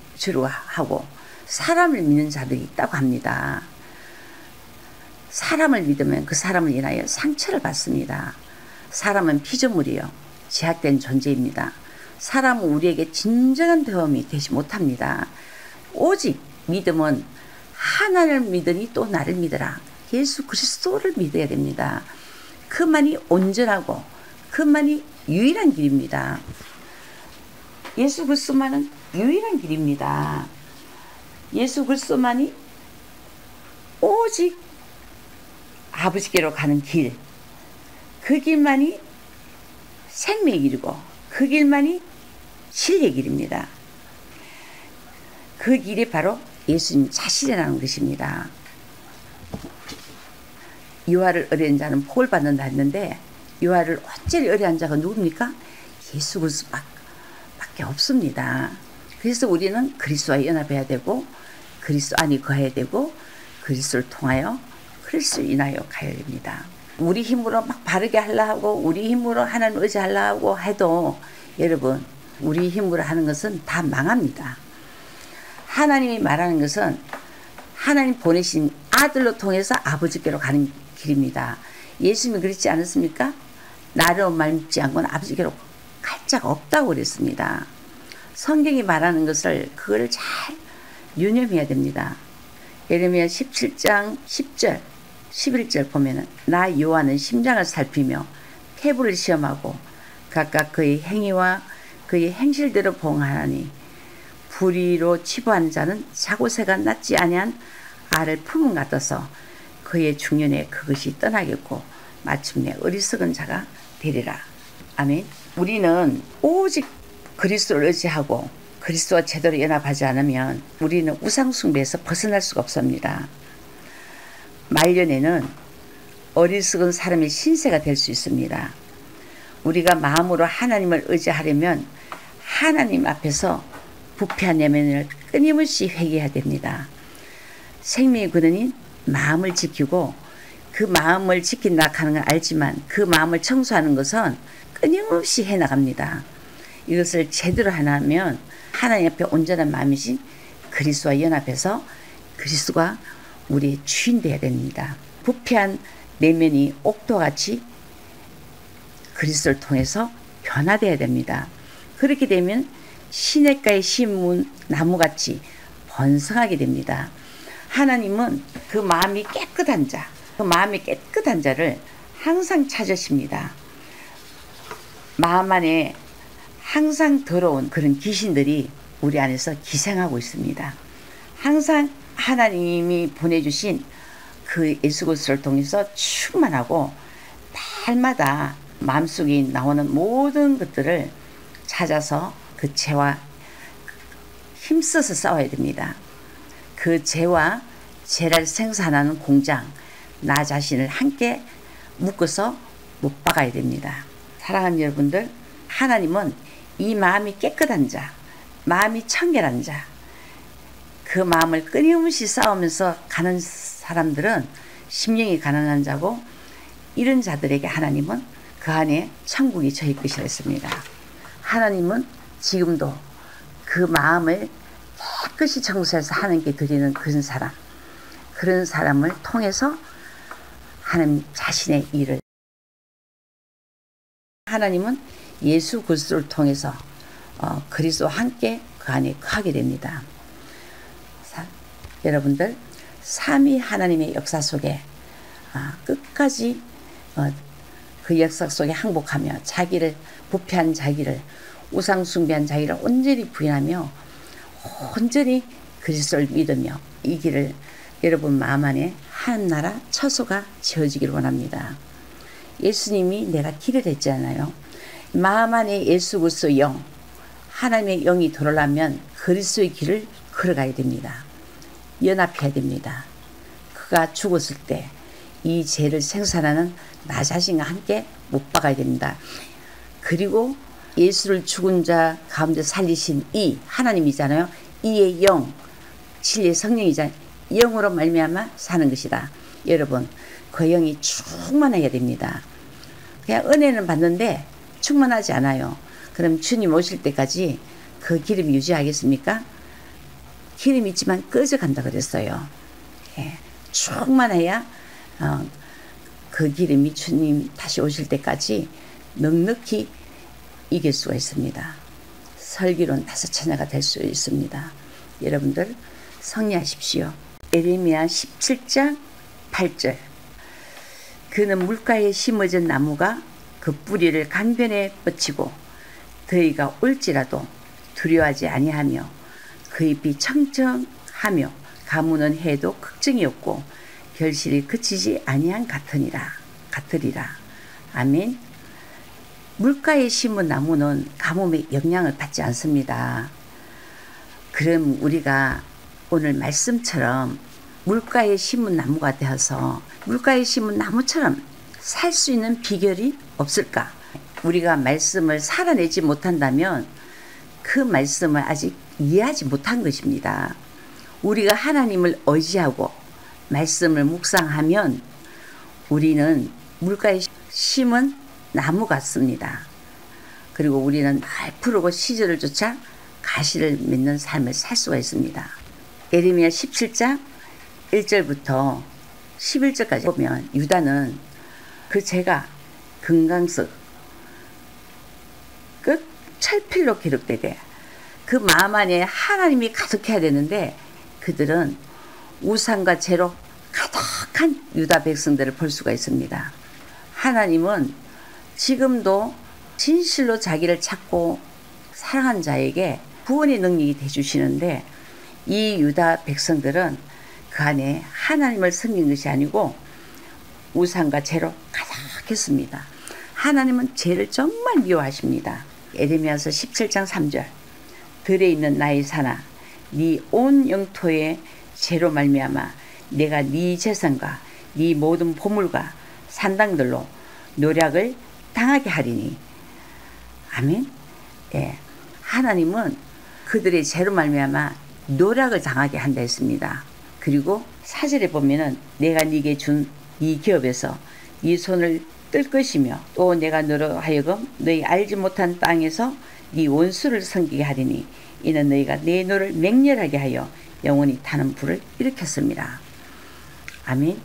하고 사람을 믿는 자들이 있다고 합니다. 사람을 믿으면 그 사람을 인하여 상처를 받습니다. 사람은 피조물이요, 제약된 존재입니다. 사람은 우리에게 진정한 도움이 되지 못합니다. 오직 믿음은 하나님을 믿으니 또 나를 믿으라. 예수 그리스도를 믿어야 됩니다. 그만이 온전하고 그만이 유일한 길입니다. 예수 그리스도만은 유일한 길입니다. 예수 그리스도만이 오직 아버지께로 가는 길, 그 길만이 생명의 길이고 그 길만이 진리의 길입니다. 그 길이 바로 예수님 자신이라는 것입니다. 유아를 의뢰한 자는 복을 받는다 했는데 유아를 온전히 의뢰한 자가 누굽니까? 예수 그리스도밖에 없습니다. 그래서 우리는 그리스도와 연합해야 되고 그리스도 안에 거해야 되고 그리스도를 통하여 그리스도를 인하여 가야 됩니다. 우리 힘으로 막 바르게 하려 하고 우리 힘으로 하나님 의지하려 하고 해도 여러분, 우리 힘으로 하는 것은 다 망합니다. 하나님이 말하는 것은 하나님 보내신 아들로 통해서 아버지께로 가는 길입니다. 예수님이 그렇지 않았습니까? 나로 믿지 않고는 아버지께로 갈 자가 없다고 그랬습니다. 성경이 말하는 것을 그걸 잘 유념해야 됩니다. 예레미야 17장 10절 11절 보면은 나 여호와는 심장을 살피며 폐부를 시험하고 각각 그의 행위와 그의 행실대로 봉하나니 불의로 치부한 자는 자고새가 낫지 아니한 알을 품은 같아서 그의 중년에 그것이 떠나겠고 마침내 어리석은 자가 되리라. 아멘. 우리는 오직 그리스도를 의지하고 그리스도와 제대로 연합하지 않으면 우리는 우상숭배에서 벗어날 수가 없습니다. 말년에는 어리석은 사람의 신세가 될 수 있습니다. 우리가 마음으로 하나님을 의지하려면 하나님 앞에서 부패한 내면을 끊임없이 회개해야 됩니다. 생명의 근원인 마음을 지키고 그 마음을 지킨다 하는 건 알지만 그 마음을 청소하는 것은 끊임없이 해나갑니다. 이것을 제대로 하면 하나님 앞에 온전한 마음이신 그리스도와 연합해서 그리스도가 우리의 주인 되어야 됩니다. 부패한 내면이 옥토같이 그리스도를 통해서 변화되어야 됩니다. 그렇게 되면 시냇가에 심은 나무같이 번성하게 됩니다. 하나님은 그 마음이 깨끗한 자, 그 마음이 깨끗한 자를 항상 찾으십니다. 마음 안에 항상 더러운 그런 귀신들이 우리 안에서 기생하고 있습니다. 항상 하나님이 보내주신 그 예수 그리스도를 통해서 충만하고 날마다 마음속에 나오는 모든 것들을 찾아서 그 죄와 힘써서 싸워야 됩니다. 그 죄와 죄를 생산하는 공장, 나 자신을 함께 묶어서 못 박아야 됩니다. 사랑하는 여러분들, 하나님은 이 마음이 깨끗한 자, 마음이 청결한 자, 그 마음을 끊임없이 싸우면서 가는 사람들은 심령이 가난한 자고, 이런 자들에게 하나님은 그 안에 천국이 저희 것이라 했습니다. 하나님은 지금도 그 마음을 깨끗이 청소해서 하나님께 드리는 그런 사람을 통해서 하나님 자신의 일을, 하나님은 예수 그리스도를 통해서 그리스도와 함께 그 안에 거하게 됩니다. 여러분들, 삼위 하나님의 역사 속에 끝까지 그 역사 속에 항복하며 자기를, 부패한 자기를, 우상 숭배한 자기를 온전히 부인하며 온전히 그리스도를 믿으며 이 길을 여러분 마음 안에 하나나라 처소가 지어지기를 원합니다. 예수님이 내가 길을 했잖아요. 마음 안에 예수 그리스도의 영, 하나님의 영이 들어오려면 그리스도의 길을 걸어가야 됩니다. 연합해야 됩니다. 그가 죽었을 때 이 죄를 생산하는 나 자신과 함께 못 박아야 됩니다. 그리고 예수를 죽은 자 가운데 살리신 이 하나님이잖아요. 이의 영, 진리의 성령이잖아요. 영으로 말미암아 사는 것이다. 여러분, 그 영이 충만해야 됩니다. 그냥 은혜는 받는데 충만하지 않아요. 그럼 주님 오실 때까지 그 기름이 유지하겠습니까? 기름이 있지만 꺼져간다 그랬어요. 예, 충만해야 그 기름이 주님 다시 오실 때까지 넉넉히 이길 수가 있습니다. 설기로는 5처녀가 될 수 있습니다. 여러분들 성리하십시오. 에레미야 17장 8절. 그는 물가에 심어진 나무가 그 뿌리를 강변에 뻗치고 더위가 올지라도 두려워하지 아니하며 그 잎이 청청하며 가무는 해도 걱정이 없고 결실이 그치지 아니한 같으리라. 아멘. 물가에 심은 나무는 가뭄의 영향을 받지 않습니다. 그럼 우리가 오늘 말씀처럼 물가에 심은 나무가 되어서 물가에 심은 나무처럼 살 수 있는 비결이 없을까? 우리가 말씀을 살아내지 못한다면 그 말씀을 아직 이해하지 못한 것입니다. 우리가 하나님을 의지하고 말씀을 묵상하면 우리는 물가에 심은 나무 같습니다. 그리고 우리는 날 푸르고 시절을 쫓아 가시를 맺는 삶을 살 수가 있습니다. 에레미야 17장 1절부터 11절까지 보면 유다는 그 죄가 금강석 끝 철필로 기록되되 그 마음 안에 하나님이 가득해야 되는데 그들은 우상과 죄로 가득한 유다 백성들을 볼 수가 있습니다. 하나님은 지금도 진실로 자기를 찾고 사랑한 자에게 구원의 능력이 되주시는데 이 유다 백성들은 그 안에 하나님을 섬긴 것이 아니고 우상과 죄로 가득했습니다. 하나님은 죄를 정말 미워하십니다. 에레미야서 17장 3절. 들에 있는 나의 산아, 네 온 영토의 죄로 말미암아 내가 네 재산과 네 모든 보물과 산당들로 노략을 당하게 하리니. 아멘. 예, 하나님은 그들의 죄로 말미암아 노략을 당하게 한다 했습니다. 그리고 4절에 보면은 내가 네게 준 이 기업에서 네 손을 뜰 것이며 또 내가 너로 하여금 너희 알지 못한 땅에서 네 원수를 섬기게 하리니 이는 너희가 내 노를 맹렬하게 하여 영원히 타는 불을 일으켰습니다. 아멘.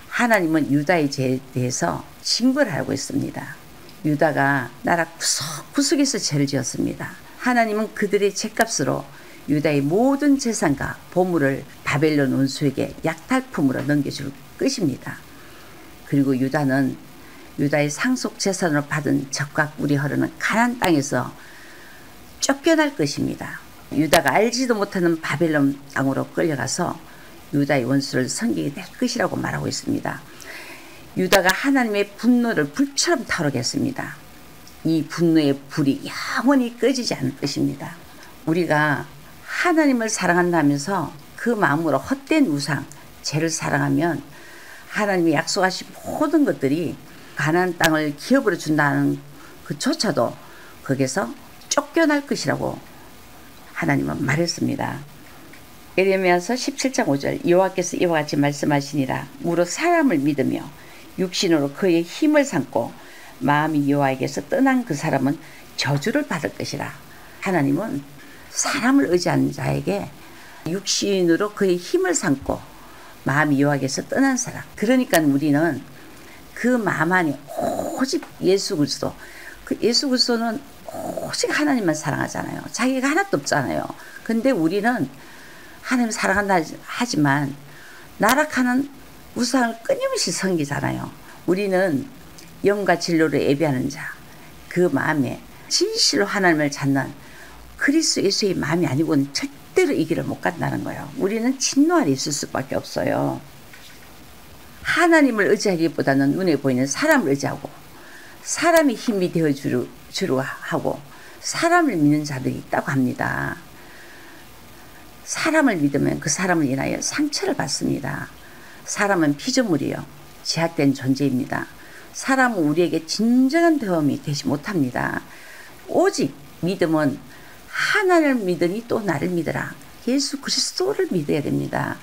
하나님은 유다의 죄에 대해서 징벌을 하고 있습니다. 유다가 나라 구석구석에서 죄를 지었습니다. 하나님은 그들의 죄값으로 유다의 모든 재산과 보물을 바벨론 원수에게 약탈품으로 넘겨줄 것입니다. 그리고 유다는 유다의 상속 재산으로 받은 적과 꿀이 흐르는 가나안 땅에서 쫓겨날 것입니다. 유다가 알지도 못하는 바벨론 땅으로 끌려가서 유다의 원수를 섬기게 될 것이라고 말하고 있습니다. 유다가 하나님의 분노를 불처럼 타오르겠습니다. 이 분노의 불이 영원히 꺼지지 않을 것입니다. 우리가 하나님을 사랑한다면서 그 마음으로 헛된 우상, 죄를 사랑하면 하나님이 약속하신 모든 것들이 가나안 땅을 기업으로 준다는 그조차도 거기서 쫓겨날 것이라고 하나님은 말했습니다. 예레미야서 17장 5절 여호와께서 이와 같이 말씀하시니라. 무릇 사람을 믿으며 육신으로 그의 힘을 삼고 마음이 여호와에게서 떠난 그 사람은 저주를 받을 것이라. 하나님은 사람을 의지하는 자에게 육신으로 그의 힘을 삼고 마음이 여호와에게서 떠난 사람, 그러니까 우리는 그 마음 안에 오직 예수 그리스도, 그 예수 그리스도는 오직 하나님만 사랑하잖아요. 자기가 하나도 없잖아요. 근데 우리는 하나님 사랑한다 하지만 나락하는 우상을 끊임없이 섬기잖아요. 우리는 영과 진로를 예배하는 자, 그 마음에 진실로 하나님을 찾는 그리스도 예수의 마음이 아니고는 절대로 이 길을 못 간다는 거예요. 우리는 진노 아래 있을 수밖에 없어요. 하나님을 의지하기보다는 눈에 보이는 사람을 의지하고 사람이 힘이 되어주려 하고 사람을 믿는 자들이 있다고 합니다. 사람을 믿으면 그 사람을 인하여 상처를 받습니다. 사람은 피조물이요, 제약된 존재입니다. 사람은 우리에게 진정한 도움이 되지 못합니다. 오직 믿음은 하나님을 믿으니 또 나를 믿으라. 예수 그리스도를 믿어야 됩니다.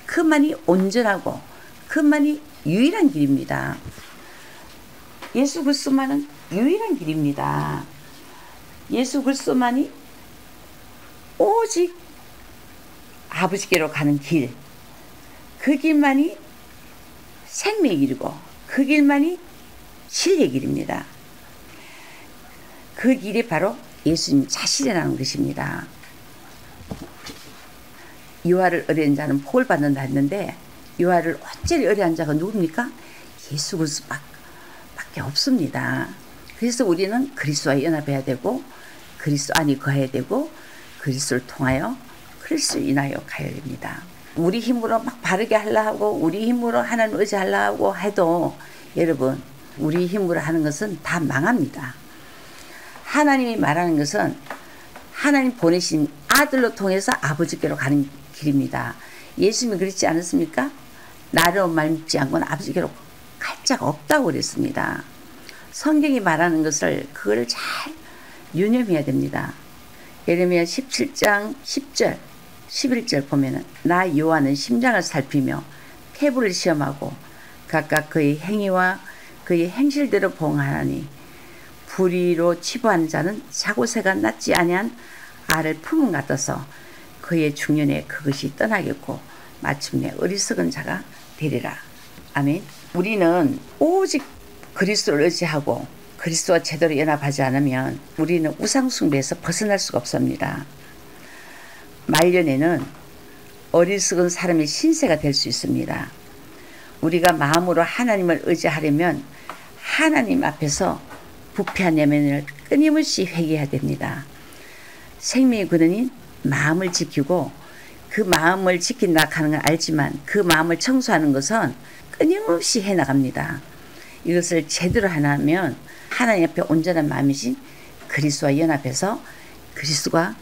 그만이 온전하고 그만이 유일한 길입니다. 예수 그리스도만은 유일한 길입니다. 예수 그리스도만이 오직 아버지께로 가는 길, 그 길만이 생명의 길이고 그 길만이 진리의 길입니다. 그 길이 바로 예수님 자신이라는 것입니다. 유아를 의뢰한 자는 복을 받는다 했는데 유아를 완전히 의뢰한 자가 누굽니까? 예수 그리스도밖에 없습니다. 그래서 우리는 그리스도와 연합해야 되고 그리스도 안에 거해야 되고 그리스도를 통하여 그리스도를 인하여 가야 됩니다. 우리 힘으로 막 바르게 하려 하고 우리 힘으로 하나님 의지하려 하고 해도 여러분, 우리 힘으로 하는 것은 다 망합니다. 하나님이 말하는 것은 하나님 보내신 아들로 통해서 아버지께로 가는 길입니다. 예수님이 그렇지 않았습니까? 나를 믿지 않고는 아버지께로 갈 자가 없다고 그랬습니다. 성경이 말하는 것을 그걸 잘 유념해야 됩니다. 예레미야 17장 10절 11절 보면은 나 여호와는 심장을 살피며 폐부를 시험하고 각각 그의 행위와 그의 행실대로 봉하나니 불의로 치부하는 자는 자고새가 낫지 아니한 알을 품은 같아서 그의 중년에 그것이 떠나겠고 마침내 어리석은 자가 되리라. 아멘. 우리는 오직 그리스도를 의지하고 그리스도와 제대로 연합하지 않으면 우리는 우상숭배에서 벗어날 수가 없습니다. 말년에는 어리석은 사람의 신세가 될 수 있습니다. 우리가 마음으로 하나님을 의지하려면 하나님 앞에서 부패한 내면을 끊임없이 회개해야 됩니다. 생명의 근원인 마음을 지키고 그 마음을 지킨다 하는 건 알지만 그 마음을 청소하는 것은 끊임없이 해나갑니다. 이것을 제대로 하면 하나님 앞에 온전한 마음이신 그리스도와 연합해서 그리스도가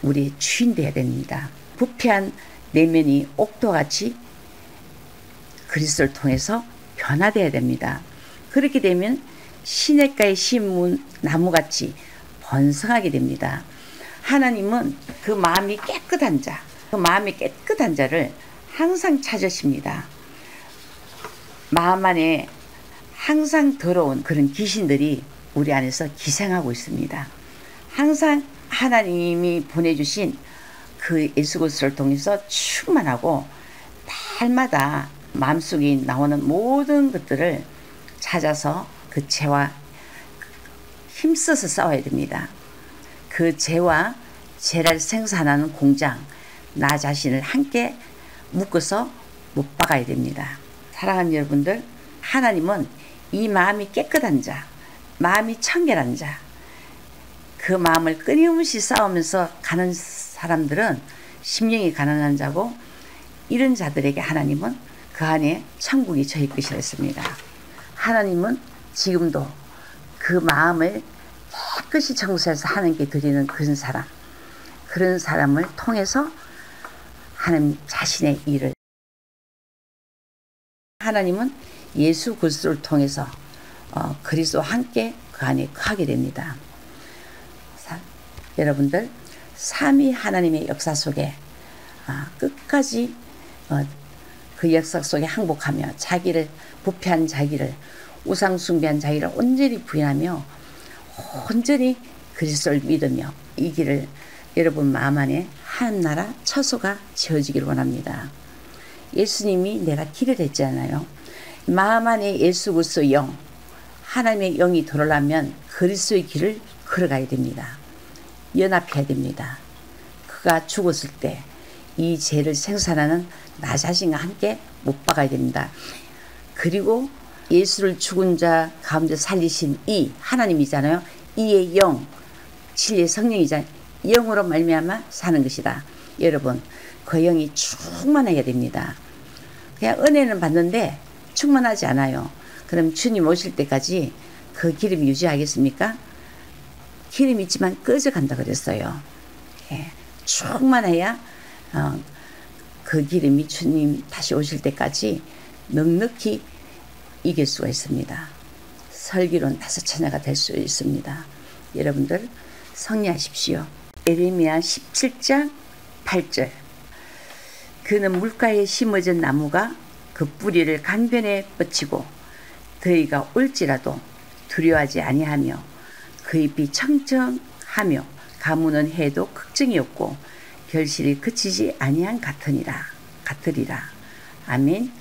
우리의 주인 되어야 됩니다. 부패한 내면이 옥토같이 그리스도를 통해서 변화되어야 됩니다. 그렇게 되면 시냇가에 심은 나무같이 번성하게 됩니다. 하나님은 그 마음이 깨끗한 자, 그 마음이 깨끗한 자를 항상 찾으십니다. 마음 안에 항상 더러운 그런 귀신들이 우리 안에서 기생하고 있습니다. 항상 하나님이 보내주신 그 예수 그리스도를 통해서 충만하고 날마다 마음속에 나오는 모든 것들을 찾아서 그 죄와 힘써서 싸워야 됩니다. 그 죄와 죄를 생산하는 공장, 나 자신을 함께 묶어서 못 박아야 됩니다. 사랑하는 여러분들, 하나님은 이 마음이 깨끗한 자, 마음이 청결한 자, 그 마음을 끊임없이 싸우면서 가는 사람들은 심령이 가난한 자고, 이런 자들에게 하나님은 그 안에 천국이 저희 것이라 했습니다. 하나님은 지금도 그 마음을 깨끗이 청소해서 하나님께 드리는 그런 사람을 통해서 하나님 자신의 일을, 하나님은 예수 그리스도를 통해서 그리스도와 함께 그 안에 하게 됩니다. 여러분들, 삼위 하나님의 역사 속에 끝까지 그 역사 속에 항복하며 자기를 부패한 자기를, 우상 숭배한 자기를 온전히 부인하며 온전히 그리스도를 믿으며 이 길을 여러분 마음 안에 하나나라 처소가 지어지기를 원합니다. 예수님이 내가 길을 했잖아요. 마음 안에 예수 그리스도 영, 하나님의 영이 들어오려면 그리스도의 길을 걸어가야 됩니다. 연합해야 됩니다. 그가 죽었을 때 이 죄를 생산하는 나 자신과 함께 못 박아야 됩니다. 그리고 예수를 죽은 자 가운데 살리신 이 하나님이잖아요. 이의 영, 진리의 성령이잖아요. 영으로 말미암아 사는 것이다. 여러분, 그 영이 충만해야 됩니다. 그냥 은혜는 받는데 충만하지 않아요. 그럼 주님 오실 때까지 그 기름이 유지하겠습니까? 기름이 있지만 꺼져간다 그랬어요. 예, 충만해야 그 기름이 주님 다시 오실 때까지 넉넉히 이길 수가 있습니다. 설교는 5처녀가 될 수 있습니다. 여러분들 성리하십시오. 예레미야 17장 8절, 그는 물가에 심어진 나무가 그 뿌리를 강변에 뻗치고 더위가 올지라도 두려워하지 아니하며 그 잎이 청청하며 가무는 해도 걱정이 없고 결실이 그치지 아니한 같으리라. 아멘.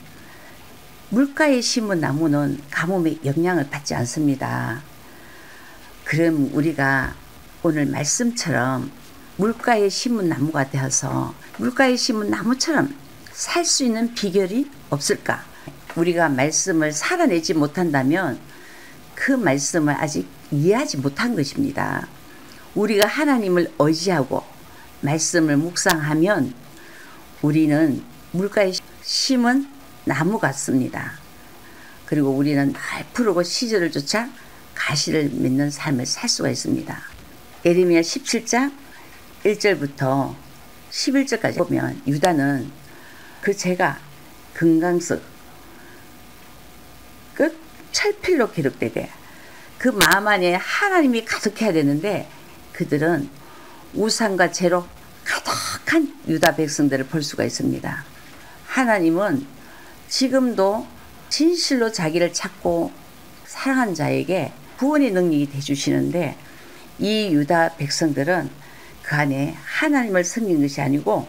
물가에 심은 나무는 가뭄의 영향을 받지 않습니다. 그럼 우리가 오늘 말씀처럼 물가에 심은 나무가 되어서 물가에 심은 나무처럼 살 수 있는 비결이 없을까? 우리가 말씀을 살아내지 못한다면 그 말씀을 아직 이해하지 못한 것입니다. 우리가 하나님을 의지하고 말씀을 묵상하면 우리는 물가에 심은 나무 같습니다. 그리고 우리는 날 푸르고 시절을 쫓아 가시를 맺는 삶을 살 수가 있습니다. 예레미야 17장 1절부터 11절까지 보면 유다는 그 죄가 금강석 끝 철필로 기록되되 그 마음 안에 하나님이 가득해야 되는데 그들은 우상과 죄로 가득한 유다 백성들을 볼 수가 있습니다. 하나님은 지금도 진실로 자기를 찾고 사랑한 자에게 구원의 능력이 되주시는데 이 유다 백성들은 그 안에 하나님을 섬긴 것이 아니고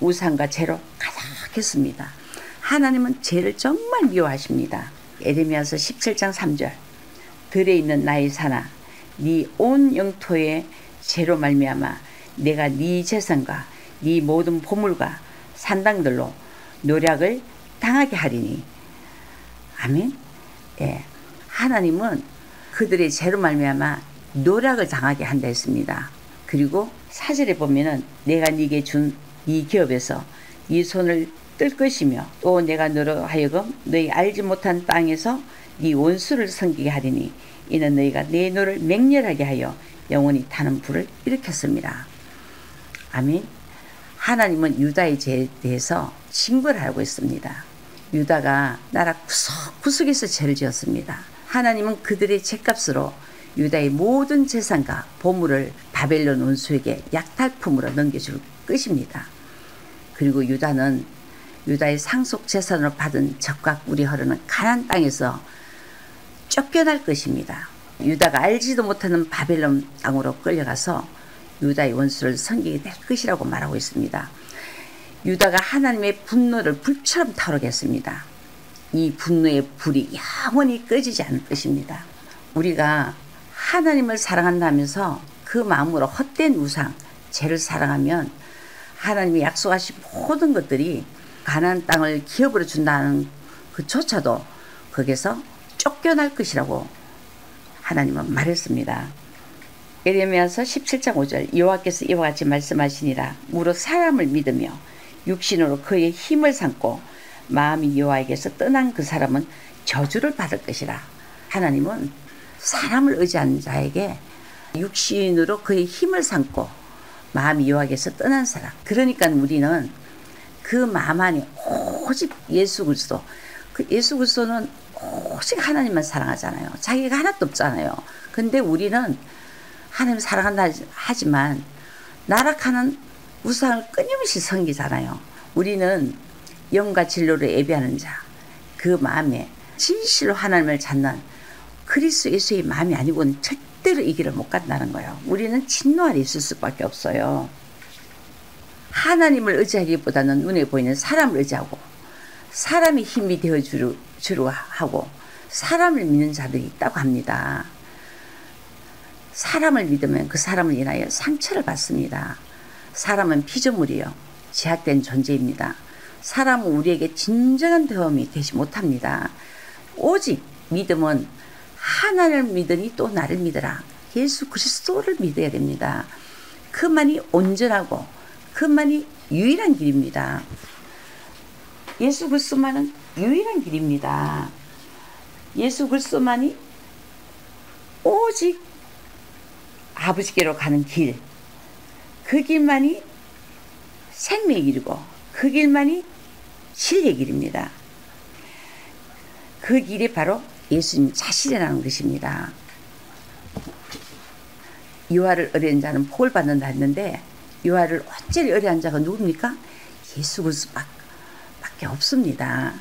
우상과 죄로 가득했습니다. 하나님은 죄를 정말 미워하십니다. 예레미야서 17장 3절, 들에 있는 나의 산아, 네 온 영토의 죄로 말미암아 내가 네 재산과 네 모든 보물과 산당들로 노략을 당하게 하리니. 아멘. 예, 하나님은 그들의 죄로 말미암아 노략을 당하게 한다 했습니다. 그리고 4절에 보면은 내가 네게 준 네 기업에서 네 손을 뜰 것이며 또 내가 너로 하여금 너희 알지 못한 땅에서 네 원수를 섬기게 하리니 이는 너희가 내 노를 맹렬하게 하여 영원히 타는 불을 일으켰습니다. 아멘. 하나님은 유다의 죄에 대해서 징벌을 하고 있습니다. 유다가 나라 구석구석에서 죄를 지었습니다. 하나님은 그들의 죄값으로 유다의 모든 재산과 보물을 바벨론 원수에게 약탈품으로 넘겨줄 것입니다. 그리고 유다는 유다의 상속 재산으로 받은 젖과 꿀이 흐르는 가나안 땅에서 쫓겨날 것입니다. 유다가 알지도 못하는 바벨론 땅으로 끌려가서 유다의 원수를 섬기게 될 것이라고 말하고 있습니다. 유다가 하나님의 분노를 불처럼 타오르게 했습니다. 이 분노의 불이 영원히 꺼지지 않을 것입니다. 우리가 하나님을 사랑한다면서 그 마음으로 헛된 우상, 죄를 사랑하면 하나님이 약속하신 모든 것들이 가나안 땅을 기업으로 준다는 그조차도 거기서 쫓겨날 것이라고 하나님은 말했습니다. 예레미야서 17장 5절 여호와께서 이와 같이 말씀하시니라. 무릇 사람을 믿으며 육신으로 그의 힘을 삼고 마음이 여호와에게서 떠난 그 사람은 저주를 받을 것이라. 하나님은 사람을 의지하는 자에게 육신으로 그의 힘을 삼고 마음이 여호와에게서 떠난 사람, 그러니까 우리는 그 마음 안에 오직 예수 그리스도, 그 예수 그리스도는 오직 하나님만 사랑하잖아요. 자기가 하나도 없잖아요. 근데 우리는 하나님 사랑한다 하지만 나락하는 우상을 끊임없이 섬기잖아요. 우리는 영과 진로를 예배하는 자, 그 마음에 진실로 하나님을 찾는 그리스도 예수의 마음이 아니고는 절대로 이 길을 못 간다는 거예요. 우리는 진노 아래 있을 수밖에 없어요. 하나님을 의지하기보다는 눈에 보이는 사람을 의지하고 사람이 힘이 되어주려 하고 사람을 믿는 자들이 있다고 합니다. 사람을 믿으면 그 사람을 인하여 상처를 받습니다. 사람은 피조물이요, 제약된 존재입니다. 사람은 우리에게 진정한 도움이 되지 못합니다. 오직 믿음은 하나님을 믿으니 또 나를 믿으라. 예수 그리스도를 믿어야 됩니다. 그만이 온전하고 그만이 유일한 길입니다. 예수 그리스도만은 유일한 길입니다. 예수 그리스도만이 오직 아버지께로 가는 길, 그 길만이 생명의 길이고 그 길만이 진리의 길입니다. 그 길이 바로 예수님 자신이라는 것입니다. 유아를 의뢰한 자는 복을 받는다 했는데 유아를 온전히 의뢰한 자가 누굽니까? 예수 그리스도밖에 없습니다.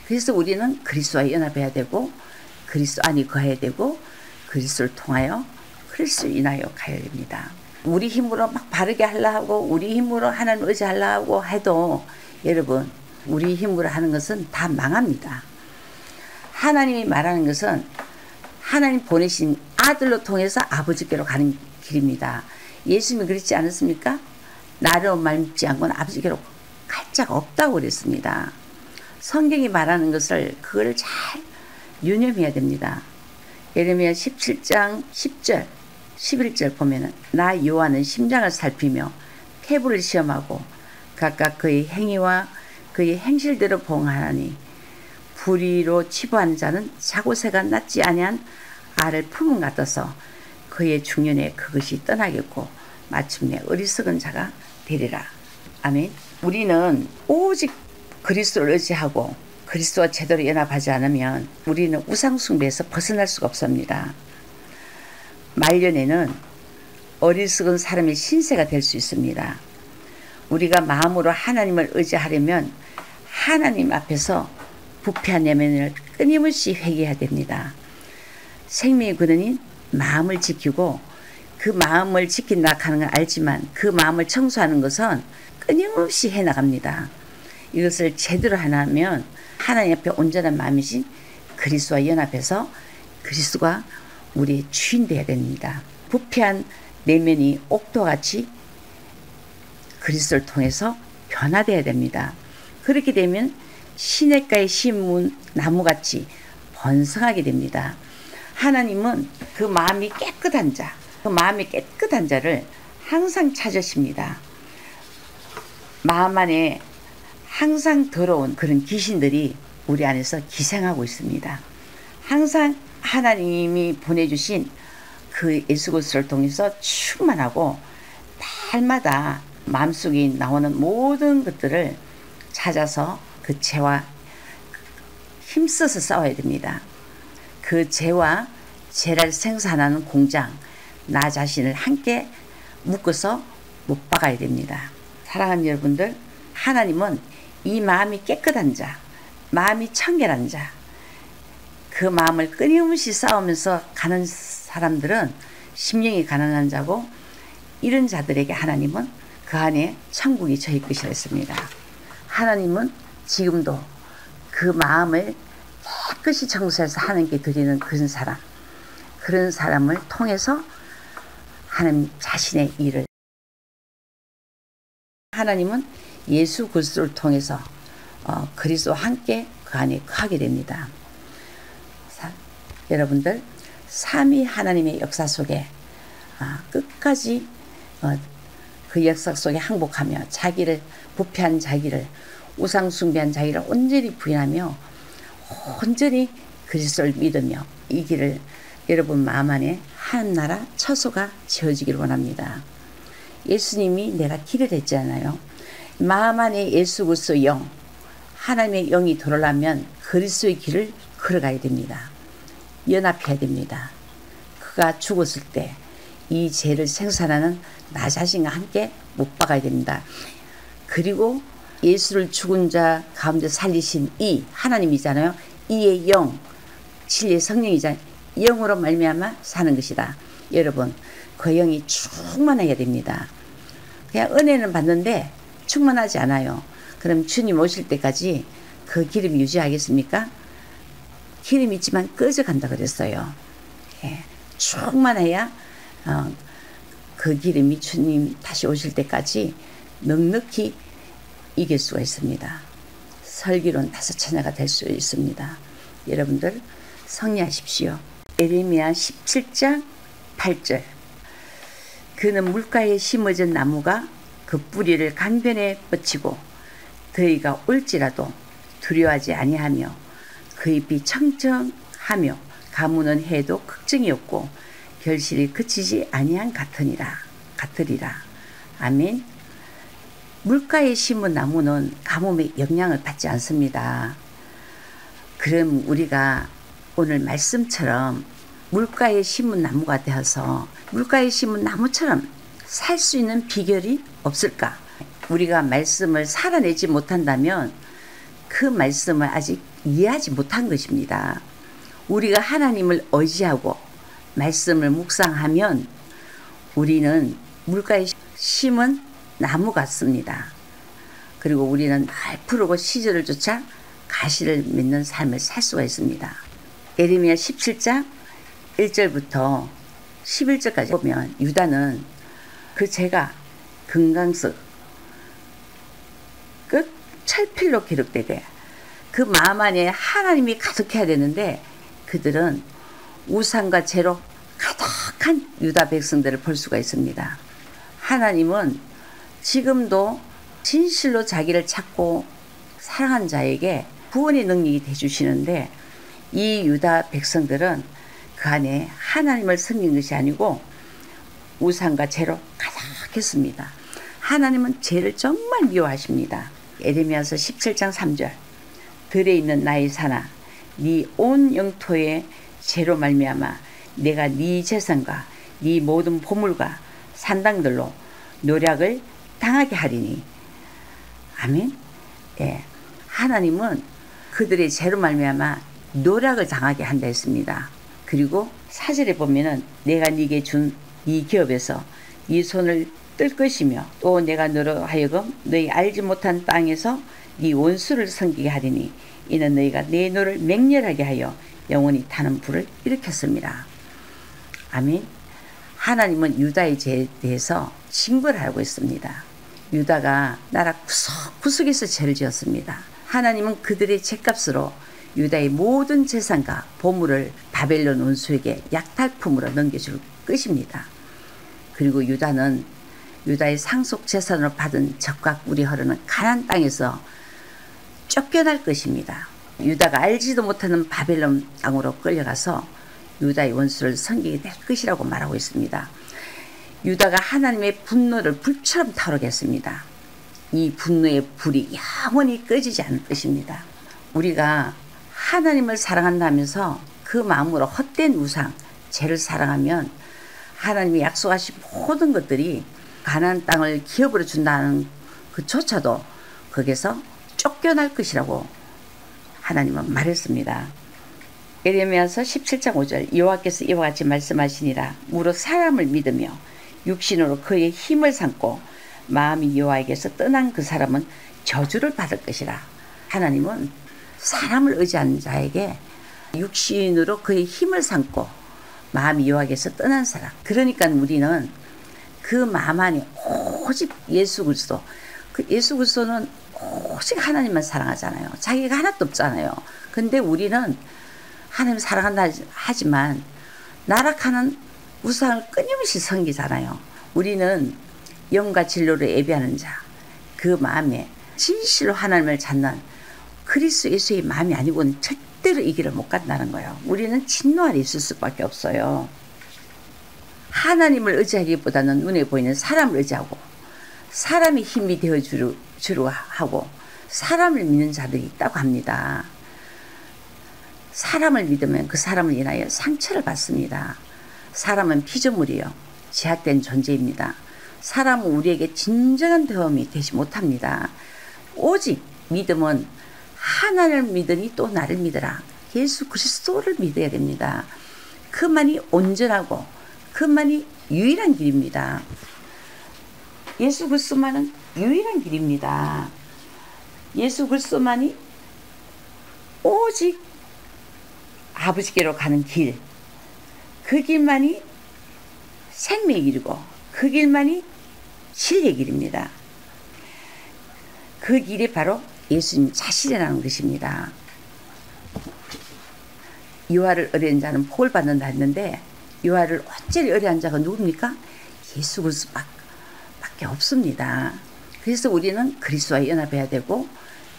그래서 우리는 그리스도와 연합해야 되고 그리스도 안에 거해야 되고 그리스도를 통하여 그리스도를 인하여 가야 됩니다. 우리 힘으로 막 바르게 하려고 하고 우리 힘으로 하나님 의지하려고 해도 여러분, 우리 힘으로 하는 것은 다 망합니다. 하나님이 말하는 것은 하나님 보내신 아들로 통해서 아버지께로 가는 길입니다. 예수님이 그렇지 않았습니까? 나로 믿지 않고는 아버지께로 갈 자가 없다고 그랬습니다. 성경이 말하는 것을 그걸 잘 유념해야 됩니다. 예레미야 17장 10절 11절 보면은 나 요한은 심장을 살피며 폐부를 시험하고 각각 그의 행위와 그의 행실대로 봉하나니 불의로 치부하는 자는 자고새가 낫지 아니한 알을 품은 같아서 그의 중년에 그것이 떠나겠고 마침내 어리석은 자가 되리라. 아멘. 우리는 오직 그리스도를 의지하고 그리스도와 제대로 연합하지 않으면 우리는 우상숭배에서 벗어날 수가 없습니다. 말년에는 어리석은 사람의 신세가 될 수 있습니다. 우리가 마음으로 하나님을 의지하려면 하나님 앞에서 부패한 내면을 끊임없이 회개해야 됩니다. 생명의 근원인 마음을 지키고 그 마음을 지킨다 하는 걸 알지만 그 마음을 청소하는 것은 끊임없이 해나갑니다. 이것을 제대로 하면 하나님 앞에 온전한 마음이신 그리스도와 연합해서 그리스도가 우리의 주인 되어야 됩니다. 부패한 내면이 옥토같이 그리스도를 통해서 변화되어야 됩니다. 그렇게 되면 시냇가에 심은 나무같이 번성하게 됩니다. 하나님은 그 마음이 깨끗한 자, 그 마음이 깨끗한 자를 항상 찾으십니다. 마음 안에 항상 더러운 그런 귀신들이 우리 안에서 기생하고 있습니다. 항상 하나님이 보내주신 그 예수 그리스도를 통해서 충만하고 날마다 마음속에 나오는 모든 것들을 찾아서 그 죄와 힘써서 싸워야 됩니다. 그 죄와 죄를 생산하는 공장, 나 자신을 함께 묶어서 못 박아야 됩니다. 사랑하는 여러분들, 하나님은 이 마음이 깨끗한 자, 마음이 청결한 자, 그 마음을 끊임없이 싸우면서 가는 사람들은 심령이 가난한 자고 이런 자들에게 하나님은 그 안에 천국이 저희 것이라 했습니다. 하나님은 지금도 그 마음을 깨끗이 청소해서 하나님께 드리는 그런 사람을 통해서 하나님 자신의 일을, 하나님은 예수 그리스도를 통해서 그리스도와 함께 그 안에 하게 됩니다. 여러분들, 삼위 하나님의 역사 속에 끝까지 그 역사 속에 항복하며 자기를 부패한 자기를, 우상 숭배한 자기를 온전히 부인하며 온전히 그리스도를 믿으며 이 길을 여러분 마음 안에 하나나라 처소가 지어지기를 원합니다. 예수님이 내가 길을 했잖아요. 마음 안에 예수 그리스도 영, 하나님의 영이 들어오려면 그리스도의 길을 걸어가야 됩니다. 연합해야 됩니다. 그가 죽었을 때 이 죄를 생산하는 나 자신과 함께 못 박아야 됩니다. 그리고 예수를 죽은 자 가운데 살리신 이 하나님이잖아요. 이의 영, 진리의 성령이잖아요. 영으로 말미암아 사는 것이다. 여러분, 그 영이 충만해야 됩니다. 그냥 은혜는 받는데 충만하지 않아요. 그럼 주님 오실 때까지 그 기름이 유지하겠습니까? 기름이 있지만 꺼져간다 그랬어요. 예, 충만해야 그 기름이 주님 다시 오실 때까지 넉넉히 이길 수가 있습니다. 설교는 5처녀가 될 수 있습니다. 여러분들 성리하십시오. 예레미야 17장 8절. 그는 물가에 심어진 나무가 그 뿌리를 강변에 뻗치고 더위가 올지라도 두려워하지 아니하며 그 잎이 청청하며 가무는 해도 걱정이 없고 결실이 그치지 아니한 같으리라. 아멘. 물가에 심은 나무는 가뭄의 영향을 받지 않습니다. 그럼 우리가 오늘 말씀처럼 물가에 심은 나무가 되어서 물가에 심은 나무처럼 살 수 있는 비결이 없을까? 우리가 말씀을 살아내지 못한다면 그 말씀을 아직 이해하지 못한 것입니다. 우리가 하나님을 의지하고 말씀을 묵상하면 우리는 물가에 심은 나무 같습니다. 그리고 우리는 날 푸르고 시절을 쫓아 가시를 맺는 삶을 살 수가 있습니다. 예레미야 17장 1절부터 11절까지 보면 유다는 그 죄가 금강석 끝 철필로 기록되되 그 마음 안에 하나님이 가득해야 되는데 그들은 우상과 죄로 가득한 유다 백성들을 볼 수가 있습니다. 하나님은 지금도 진실로 자기를 찾고 사랑한 자에게 구원의 능력이 되주시는데 이 유다 백성들은 그 안에 하나님을 섬긴 것이 아니고 우상과 죄로 가득했습니다. 하나님은 죄를 정말 미워하십니다. 예레미야서 17장 3절. 들에 있는 나의 산아, 네 온 영토에 죄로 말미암아 내가 네 재산과 네 모든 보물과 산당들로 노략을 당하게 하리니. 아멘. 예, 하나님은 그들의 죄로 말미암아 노략을 당하게 한다 했습니다. 그리고 4절에 보면은 내가 네게 준 네 기업에서 네 손을 뜰 것이며 또 내가 너로 하여금 너희 알지 못한 땅에서 네 원수를 섬기게 하리니 이는 너희가 내 노를 맹렬하게 하여 영원히 타는 불을 일으켰습니다. 아멘. 하나님은 유다의 죄에 대해서 징벌을 하고 있습니다. 유다가 나라 구석구석에서 죄를 지었습니다. 하나님은 그들의 죄값으로 유다의 모든 재산과 보물을 바벨론 원수에게 약탈품으로 넘겨줄 것입니다. 그리고 유다는 유다의 상속 재산으로 받은 젖과 꿀이 흐르는 가나안 땅에서 쫓겨날 것입니다. 유다가 알지도 못하는 바벨론 땅으로 끌려가서 유다의 원수를 섬기게 될 것이라고 말하고 있습니다. 유다가 하나님의 분노를 불처럼 타오르게 했습니다. 이 분노의 불이 영원히 꺼지지 않을 것입니다. 우리가 하나님을 사랑한다면서 그 마음으로 헛된 우상, 죄를 사랑하면 하나님이 약속하신 모든 것들이 가나안 땅을 기업으로 준다는 그조차도 거기서 쫓겨날 것이라고 하나님은 말했습니다. 예레미야서 17장 5절. 여호와께서 이와 같이 말씀하시니라. 무릇 사람을 믿으며 육신으로 그의 힘을 삼고 마음이 여호와에게서 떠난 그 사람은 저주를 받을 것이라. 하나님은 사람을 의지하는 자에게 육신으로 그의 힘을 삼고 마음이 여호와에게서 떠난 사람, 그러니까 우리는 그 마음 안에 오직 예수 그리스도, 그 예수 그리스도는 오직 하나님만 사랑하잖아요. 자기가 하나도 없잖아요. 근데 우리는 하나님 사랑한다 하지만 나락하는 우상을 끊임없이 섬기잖아요. 우리는 영과 진로를 예배하는 자, 그 마음에 진실로 하나님을 찾는 그리스도 예수의 마음이 아니고는 절대로 이 길을 못 간다는 거예요. 우리는 진노 아래 있을 수밖에 없어요. 하나님을 의지하기보다는 눈에 보이는 사람을 의지하고 사람이 힘이 되어주려 하고 사람을 믿는 자들이 있다고 합니다. 사람을 믿으면 그 사람을 인하여 상처를 받습니다. 사람은 피조물이요, 제약된 존재입니다. 사람은 우리에게 진정한 도움이 되지 못합니다. 오직 믿음은 하나님을 믿으니 또 나를 믿으라. 예수 그리스도를 믿어야 됩니다. 그만이 온전하고 그만이 유일한 길입니다. 예수 그리스도만은 유일한 길입니다. 예수 그리스도만이 오직 아버지께로 가는 길, 그 길만이 생명의 길이고 그 길만이 진리의 길입니다. 그 길이 바로 예수님 자신이라는 것입니다. 유아를 의뢰한 자는 복을 받는다 했는데 유아를 완전히 의뢰한 자가 누굽니까? 예수 그리스도밖에 없습니다. 그래서 우리는 그리스도와 연합해야 되고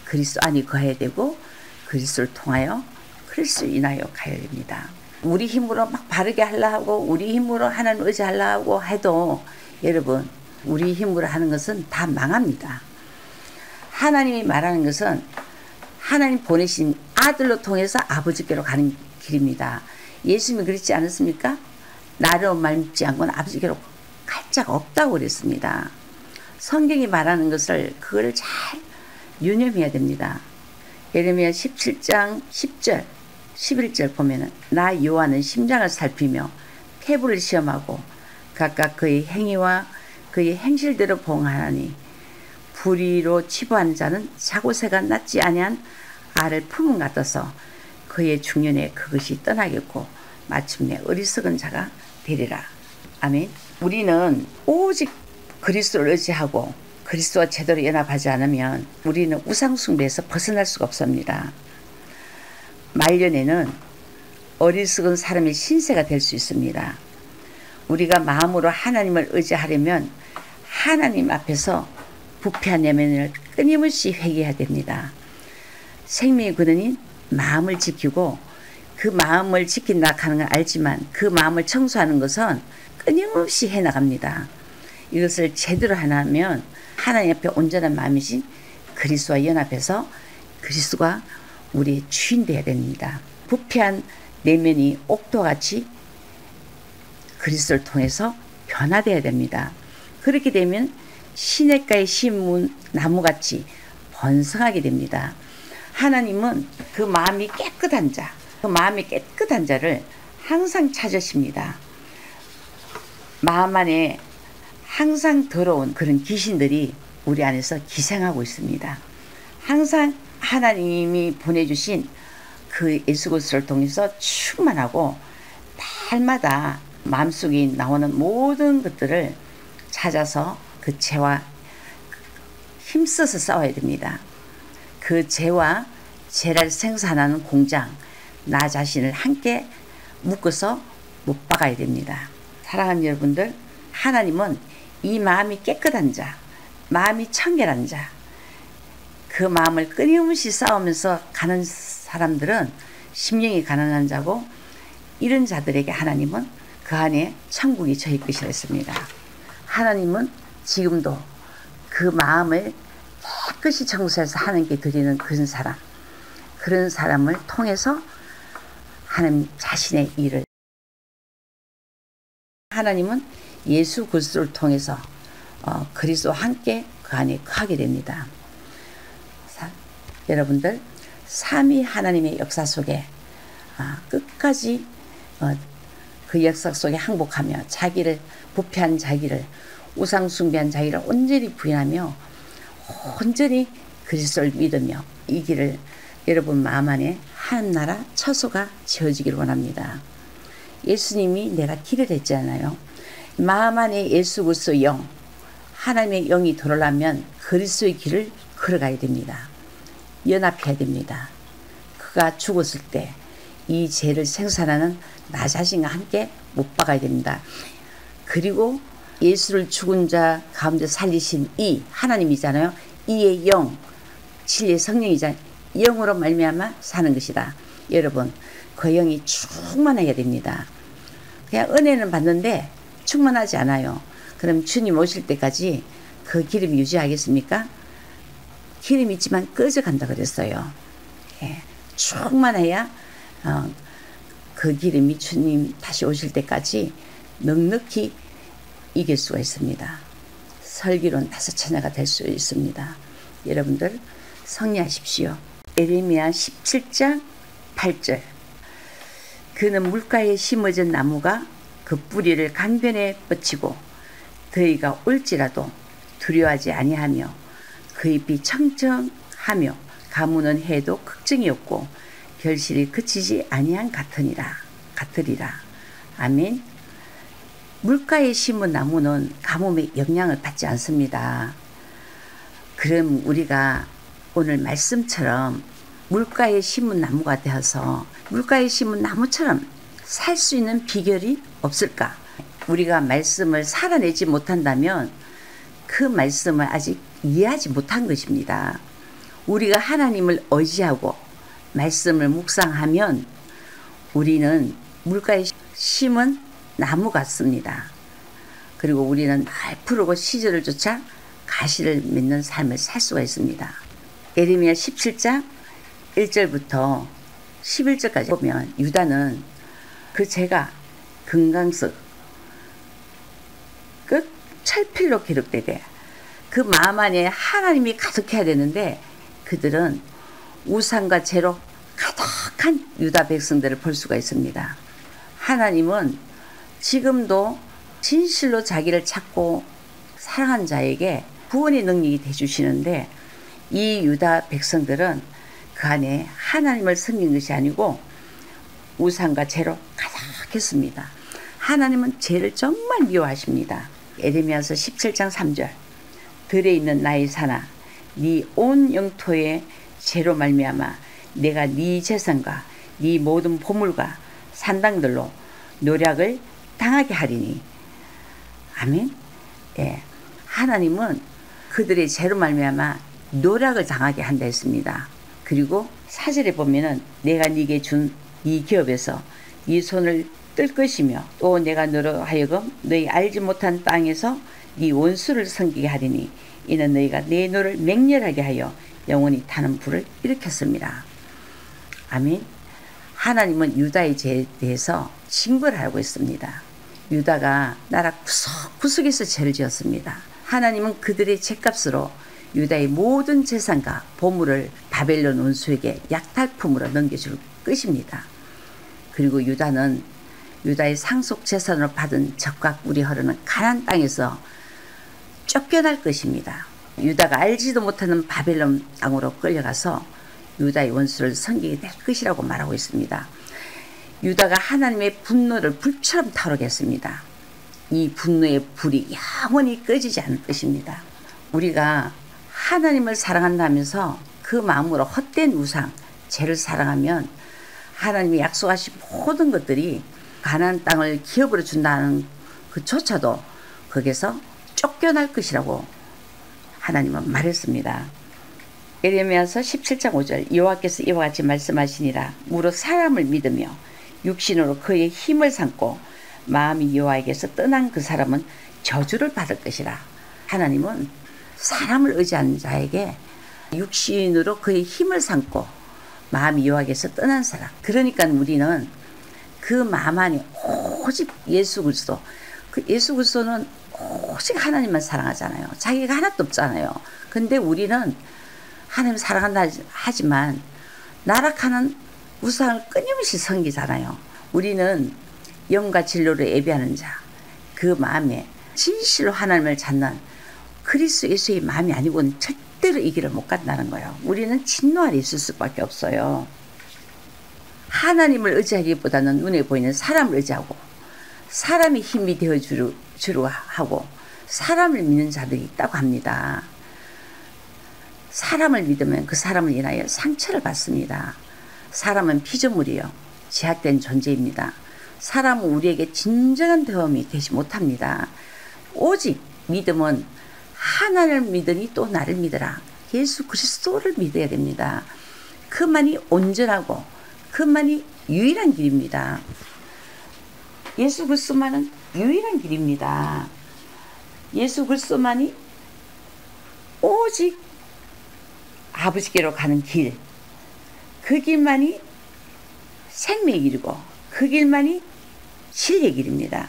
그리스도 안에 거해야 되고 그리스도를 통하여 그리스도를 인하여 가야 됩니다. 우리 힘으로 막 바르게 하려 하고 우리 힘으로 하나님 의지하려 하고 해도 여러분, 우리 힘으로 하는 것은 다 망합니다. 하나님이 말하는 것은 하나님 보내신 아들로 통해서 아버지께로 가는 길입니다. 예수님이 그렇지 않았습니까? 나를 믿지 않고는 아버지께로 갈 자가 없다고 그랬습니다. 성경이 말하는 것을 그걸 잘 유념해야 됩니다. 예레미야 17장 10절 11절 보면은 나 여호와는 심장을 살피며 폐부를 시험하고 각각 그의 행위와 그의 행실대로 보응하나니 불의로 치부하는 자는 자고새가 낫지 아니한 알을 품은 같아서 그의 중년에 그것이 떠나겠고 마침내 어리석은 자가 되리라. 아멘. 우리는 오직 그리스도를 의지하고 그리스도와 제대로 연합하지 않으면 우리는 우상숭배에서 벗어날 수가 없습니다. 말년에는 어리석은 사람의 신세가 될 수 있습니다. 우리가 마음으로 하나님을 의지하려면 하나님 앞에서 부패한 내면을 끊임없이 회개해야 됩니다. 생명의 근원인 마음을 지키고 그 마음을 지킨다 하는 건 알지만 그 마음을 청소하는 것은 끊임없이 해나갑니다. 이것을 제대로 하면 하나님 앞에 온전한 마음이신 그리스도와 연합해서 그리스도가 우리의 주인 되어야 됩니다. 부패한 내면이 옥토같이 그리스도를 통해서 변화되어야 됩니다. 그렇게 되면 시냇가에 심은 나무같이 번성하게 됩니다. 하나님은 그 마음이 깨끗한 자, 그 마음이 깨끗한 자를 항상 찾으십니다. 마음 안에 항상 더러운 그런 귀신들이 우리 안에서 기생하고 있습니다. 항상 하나님이 보내주신 그 예수 그리스도를 통해서 충만하고 날마다 마음속에 나오는 모든 것들을 찾아서 그 죄와 힘써서 싸워야 됩니다. 그 죄와 죄를 생산하는 공장, 나 자신을 함께 묶어서 못 박아야 됩니다. 사랑하는 여러분들, 하나님은 이 마음이 깨끗한 자, 마음이 청결한 자, 그 마음을 끊임없이 싸우면서 가는 사람들은 심령이 가난한 자고 이런 자들에게 하나님은 그 안에 천국이 저희 것이라 했습니다. 하나님은 지금도 그 마음을 깨끗이 청소해서 하나님께 드리는 그런 사람을 통해서 하나님 자신의 일을, 하나님은 예수 그리스도를 통해서 그리스도와 함께 그 안에 거하게 됩니다. 여러분들, 삼위 하나님의 역사 속에 끝까지 그 역사 속에 항복하며 자기를 부패한 자기를 우상 숭배한 자기를 온전히 부인하며 온전히 그리스도를 믿으며 이 길을 여러분 마음 안에 하나나라 처소가 지어지기를 원합니다. 예수님이 내가 길을 했잖아요. 마음 안에 예수 그리스도 영, 하나님의 영이 들어오려면 그리스도의 길을 걸어가야 됩니다. 연합해야 됩니다. 그가 죽었을 때 이 죄를 생산하는 나 자신과 함께 못 박아야 됩니다. 그리고 예수를 죽은 자 가운데 살리신 이 하나님이잖아요. 이의 영, 진리의 성령이잖아요. 영으로 말미암아 사는 것이다. 여러분 그 영이 충만해야 됩니다. 그냥 은혜는 받는데 충만하지 않아요. 그럼 주님 오실 때까지 그 기름이 유지하겠습니까? 기름이 있지만 꺼져간다 그랬어요. 예, 충만해야 그 기름이 주님 다시 오실 때까지 넉넉히 이길 수가 있습니다. 설교는 다섯 처녀가 될 수 있습니다. 여러분들 성리하십시오. 예레미야 17장 8절. 그는 물가에 심어진 나무가 그 뿌리를 강변에 뻗치고 더위가 올지라도 두려워하지 아니하며 그 잎이 청청하며 가무는 해도 걱정이 없고 결실이 그치지 아니한 같으리라. 아멘. 물가에 심은 나무는 가뭄의 영향을 받지 않습니다. 그럼 우리가 오늘 말씀처럼 물가에 심은 나무가 되어서 물가에 심은 나무처럼 살 수 있는 비결이 없을까? 우리가 말씀을 살아내지 못한다면 그 말씀을 아직 이해하지 못한 것입니다. 우리가 하나님을 의지하고 말씀을 묵상하면 우리는 물가에 심은 나무 같습니다. 그리고 우리는 날 푸르고 시절을 쫓아 가시를 맺는 삶을 살 수가 있습니다. 예레미야 17장 1절부터 11절까지 보면 유다는 그 죄가 금강석 끝 철필로 기록되되 그 마음 안에 하나님이 가득해야 되는데 그들은 우상과 죄로 가득한 유다 백성들을 볼 수가 있습니다. 하나님은 지금도 진실로 자기를 찾고 사랑한 자에게 구원의 능력이 되주시는데 이 유다 백성들은 그 안에 하나님을 섬긴 것이 아니고 우상과 죄로 가득했습니다. 하나님은 죄를 정말 미워하십니다. 예레미야서 17장 3절. 들에 있는 나의 산아 네 온 영토의 죄로 말미암아 내가 네 재산과 네 모든 보물과 산당들로 노략을 당하게 하리니. 아멘. 예. 하나님은 그들의 죄로 말미암아 노략을 당하게 한다 했습니다. 그리고 4절에 보면은 내가 네게 준 이 기업에서 네 손을 뜰 것이며 또 내가 너로 하여금 너희 알지 못한 땅에서 네 원수를 섬기게 하리니 이는 너희가 내 노를 맹렬하게 하여 영원히 타는 불을 일으켰습니다. 아멘. 하나님은 유다의 죄에 대해서 징벌을 하고 있습니다. 유다가 나라 구석구석에서 죄를 지었습니다. 하나님은 그들의 죄값으로 유다의 모든 재산과 보물을 바벨론 원수에게 약탈품으로 넘겨줄 것입니다. 그리고 유다는 유다의 상속 재산으로 받은 적과 꿀이 흐르는 가나안 땅에서 쫓겨날 것입니다. 유다가 알지도 못하는 바벨론 땅으로 끌려가서 유다의 원수를 섬기게 될 것이라고 말하고 있습니다. 유다가 하나님의 분노를 불처럼 타오르겠습니다. 이 분노의 불이 영원히 꺼지지 않을 것입니다. 우리가 하나님을 사랑한다면서 그 마음으로 헛된 우상, 죄를 사랑하면 하나님이 약속하신 모든 것들이 가나안 땅을 기업으로 준다는 그조차도 거기서 쫓겨날 것이라고 하나님은 말했습니다. 예레미야서 17장 5절. 여호와께서 이와 같이 말씀하시니라. 무릇 사람을 믿으며 육신으로 그의 힘을 삼고 마음이 여호와에게서 떠난 그 사람은 저주를 받을 것이라. 하나님은 사람을 의지하는 자에게 육신으로 그의 힘을 삼고 마음이 여호와에게서 떠난 사람. 그러니까 우리는 그 마음 안에 오직 예수 그리스도. 그 예수 그리스도는 오직 하나님만 사랑하잖아요. 자기가 하나도 없잖아요. 근데 우리는 하나님 사랑한다 하지만 나락하는 우상을 끊임없이 섬기잖아요. 우리는 영과 진로를 예비하는 자, 그 마음에 진실로 하나님을 찾는 그리스도 예수의 마음이 아니고는 절대로 이 길을 못 간다는 거예요. 우리는 진노 아래 있을 수밖에 없어요. 하나님을 의지하기보다는 눈에 보이는 사람을 의지하고 사람이 힘이 되어주려 하고 사람을 믿는 자들이 있다고 합니다. 사람을 믿으면 그 사람을 인하여 상처를 받습니다. 사람은 피조물이요, 제약된 존재입니다. 사람은 우리에게 진정한 도움이 되지 못합니다. 오직 믿음은 하나님을 믿으니 또 나를 믿으라. 예수 그리스도를 믿어야 됩니다. 그만이 온전하고 그만이 유일한 길입니다. 예수 그리스도만은 유일한 길입니다. 예수 그리스도만이 오직 아버지께로 가는 길, 그 길만이 생명의 길이고 그 길만이 진리의 길입니다.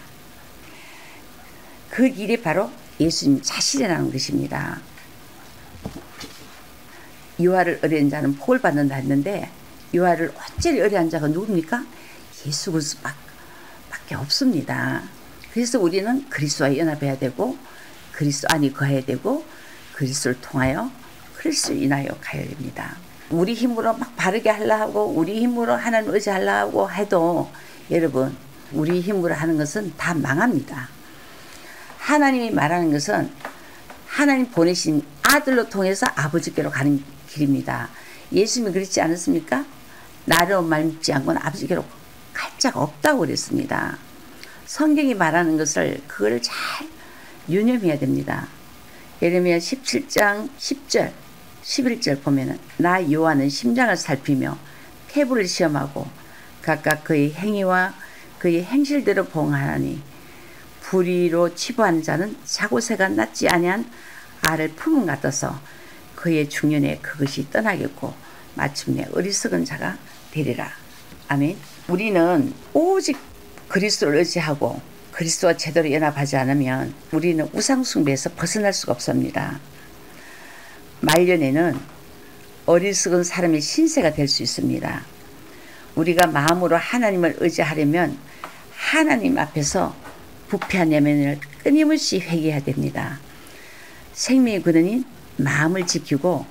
그 길이 바로 예수님 자신이라는 것입니다. 유아를 의뢰한 자는 복을 받는다 했는데 유아를 완전히 의뢰한 자가 누굽니까? 예수 그리스도밖에 없습니다. 그래서 우리는 그리스도와 연합해야 되고 그리스도 안에 거해야 되고 그리스도를 통하여 그리스도를 인하여 가야 됩니다. 우리 힘으로 막 바르게 하려 하고 우리 힘으로 하나님 의지하려 하고 해도 여러분, 우리 힘으로 하는 것은 다 망합니다. 하나님이 말하는 것은 하나님 보내신 아들로 통해서 아버지께로 가는 길입니다. 예수님이 그렇지 않았습니까? 나를 믿지 않고는 아버지께로 갈 자가 없다고 그랬습니다. 성경이 말하는 것을 그걸 잘 유념해야 됩니다. 예레미야 17장 10절 11절 보면은 나 여호와는 심장을 살피며 폐부를 시험하고 각각 그의 행위와 그의 행실대로 보응하나니 불의로 치부하는 자는 자고새가 낫지 아니한 알을 품은 같아서 그의 중년에 그것이 떠나겠고 마침내 어리석은 자가 되리라. 아멘. 우리는 오직 그리스도를 의지하고 그리스도와 제대로 연합하지 않으면 우리는 우상숭배에서 벗어날 수가 없습니다. 말년에는 어리석은 사람의 신세가 될 수 있습니다. 우리가 마음으로 하나님을 의지하려면 하나님 앞에서 부패한 내면을 끊임없이 회개해야 됩니다. 생명의 근원인 마음을 지키고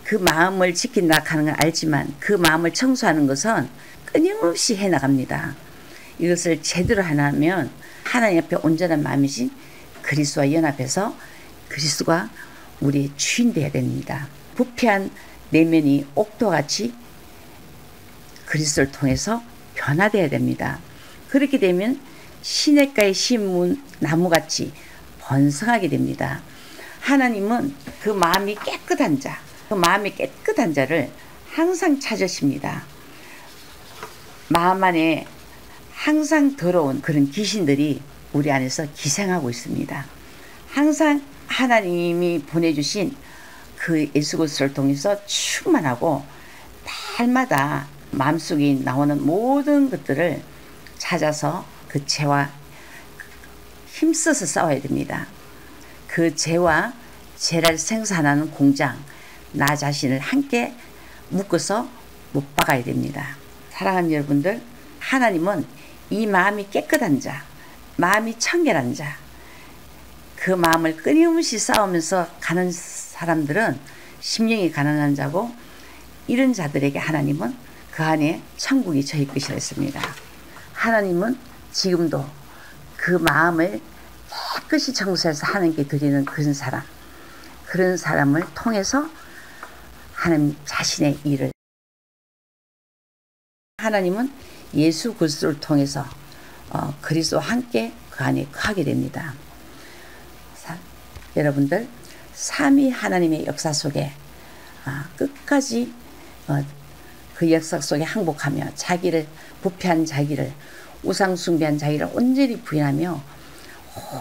그 마음을 지킨다 하는 건 알지만 그 마음을 청소하는 것은 끊임없이 해나갑니다. 이것을 제대로 하면 하나님 앞에 온전한 마음이신 그리스도와 연합해서 그리스도가 우리의 주인 되어야 됩니다. 부패한 내면이 옥토같이 그리스도를 통해서 변화되어야 됩니다. 그렇게 되면 시냇가에 심은 나무같이 번성하게 됩니다. 하나님은 그 마음이 깨끗한 자, 그 마음이 깨끗한 자를 항상 찾으십니다. 마음 안에 항상 더러운 그런 귀신들이 우리 안에서 기생하고 있습니다. 항상 하나님이 보내주신 그 예수 그리스도를 통해서 충만하고 날마다 마음속에 나오는 모든 것들을 찾아서 그 죄와 힘써서 싸워야 됩니다. 그 죄와 죄를 생산하는 공장, 나 자신을 함께 묶어서 못 박아야 됩니다. 사랑하는 여러분들, 하나님은 이 마음이 깨끗한 자, 마음이 청결한 자, 그 마음을 끊임없이 싸우면서 가는 사람들은 심령이 가난한 자고 이런 자들에게 하나님은 그 안에 천국이 저희 것이라 했습니다. 하나님은 지금도 그 마음을 깨끗이 청소해서 하나님께 드리는 그런 사람을 통해서 하나님 자신의 일을 하나님은 예수 그리스도를 통해서 그리스도와 함께 그 안에 하게 됩니다. 여러분들, 삼위 하나님의 역사 속에 끝까지 그 역사 속에 항복하며 자기를 부패한 자기를 우상 숭배한 자기를 온전히 부인하며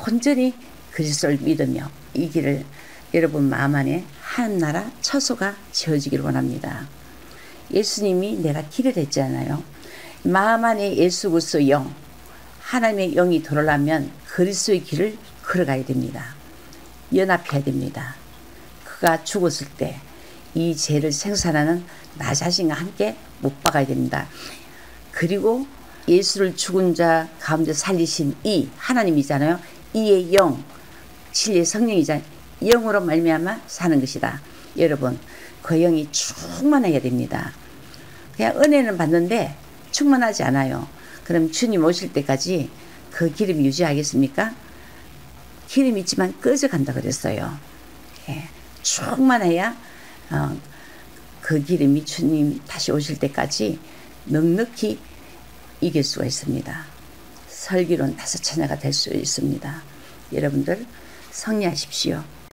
온전히 그리스도를 믿으며 이 길을 여러분 마음 안에 하나나라 처소가 지어지기를 원합니다. 예수님이 내가 길을 했잖아요. 마음 안에 예수 그리스도 영, 하나님의 영이 들어오려면 그리스도의 길을 걸어가야 됩니다. 연합해야 됩니다. 그가 죽었을 때 이 죄를 생산하는 나 자신과 함께 못 박아야 됩니다. 그리고 예수를 죽은 자 가운데 살리신 이 하나님이잖아요. 이의 영, 진리의 성령이잖아요. 영으로 말미암아 사는 것이다. 여러분, 그 영이 충만해야 됩니다. 그냥 은혜는 받는데 충만하지 않아요. 그럼 주님 오실 때까지 그 기름이 유지하겠습니까? 기름이 있지만 꺼져간다 그랬어요. 예, 충만해야 그 기름이 주님 다시 오실 때까지 넉넉히 이길 수가 있습니다. 설교는 5 처녀가 될 수 있습니다. 여러분들 성리하십시오.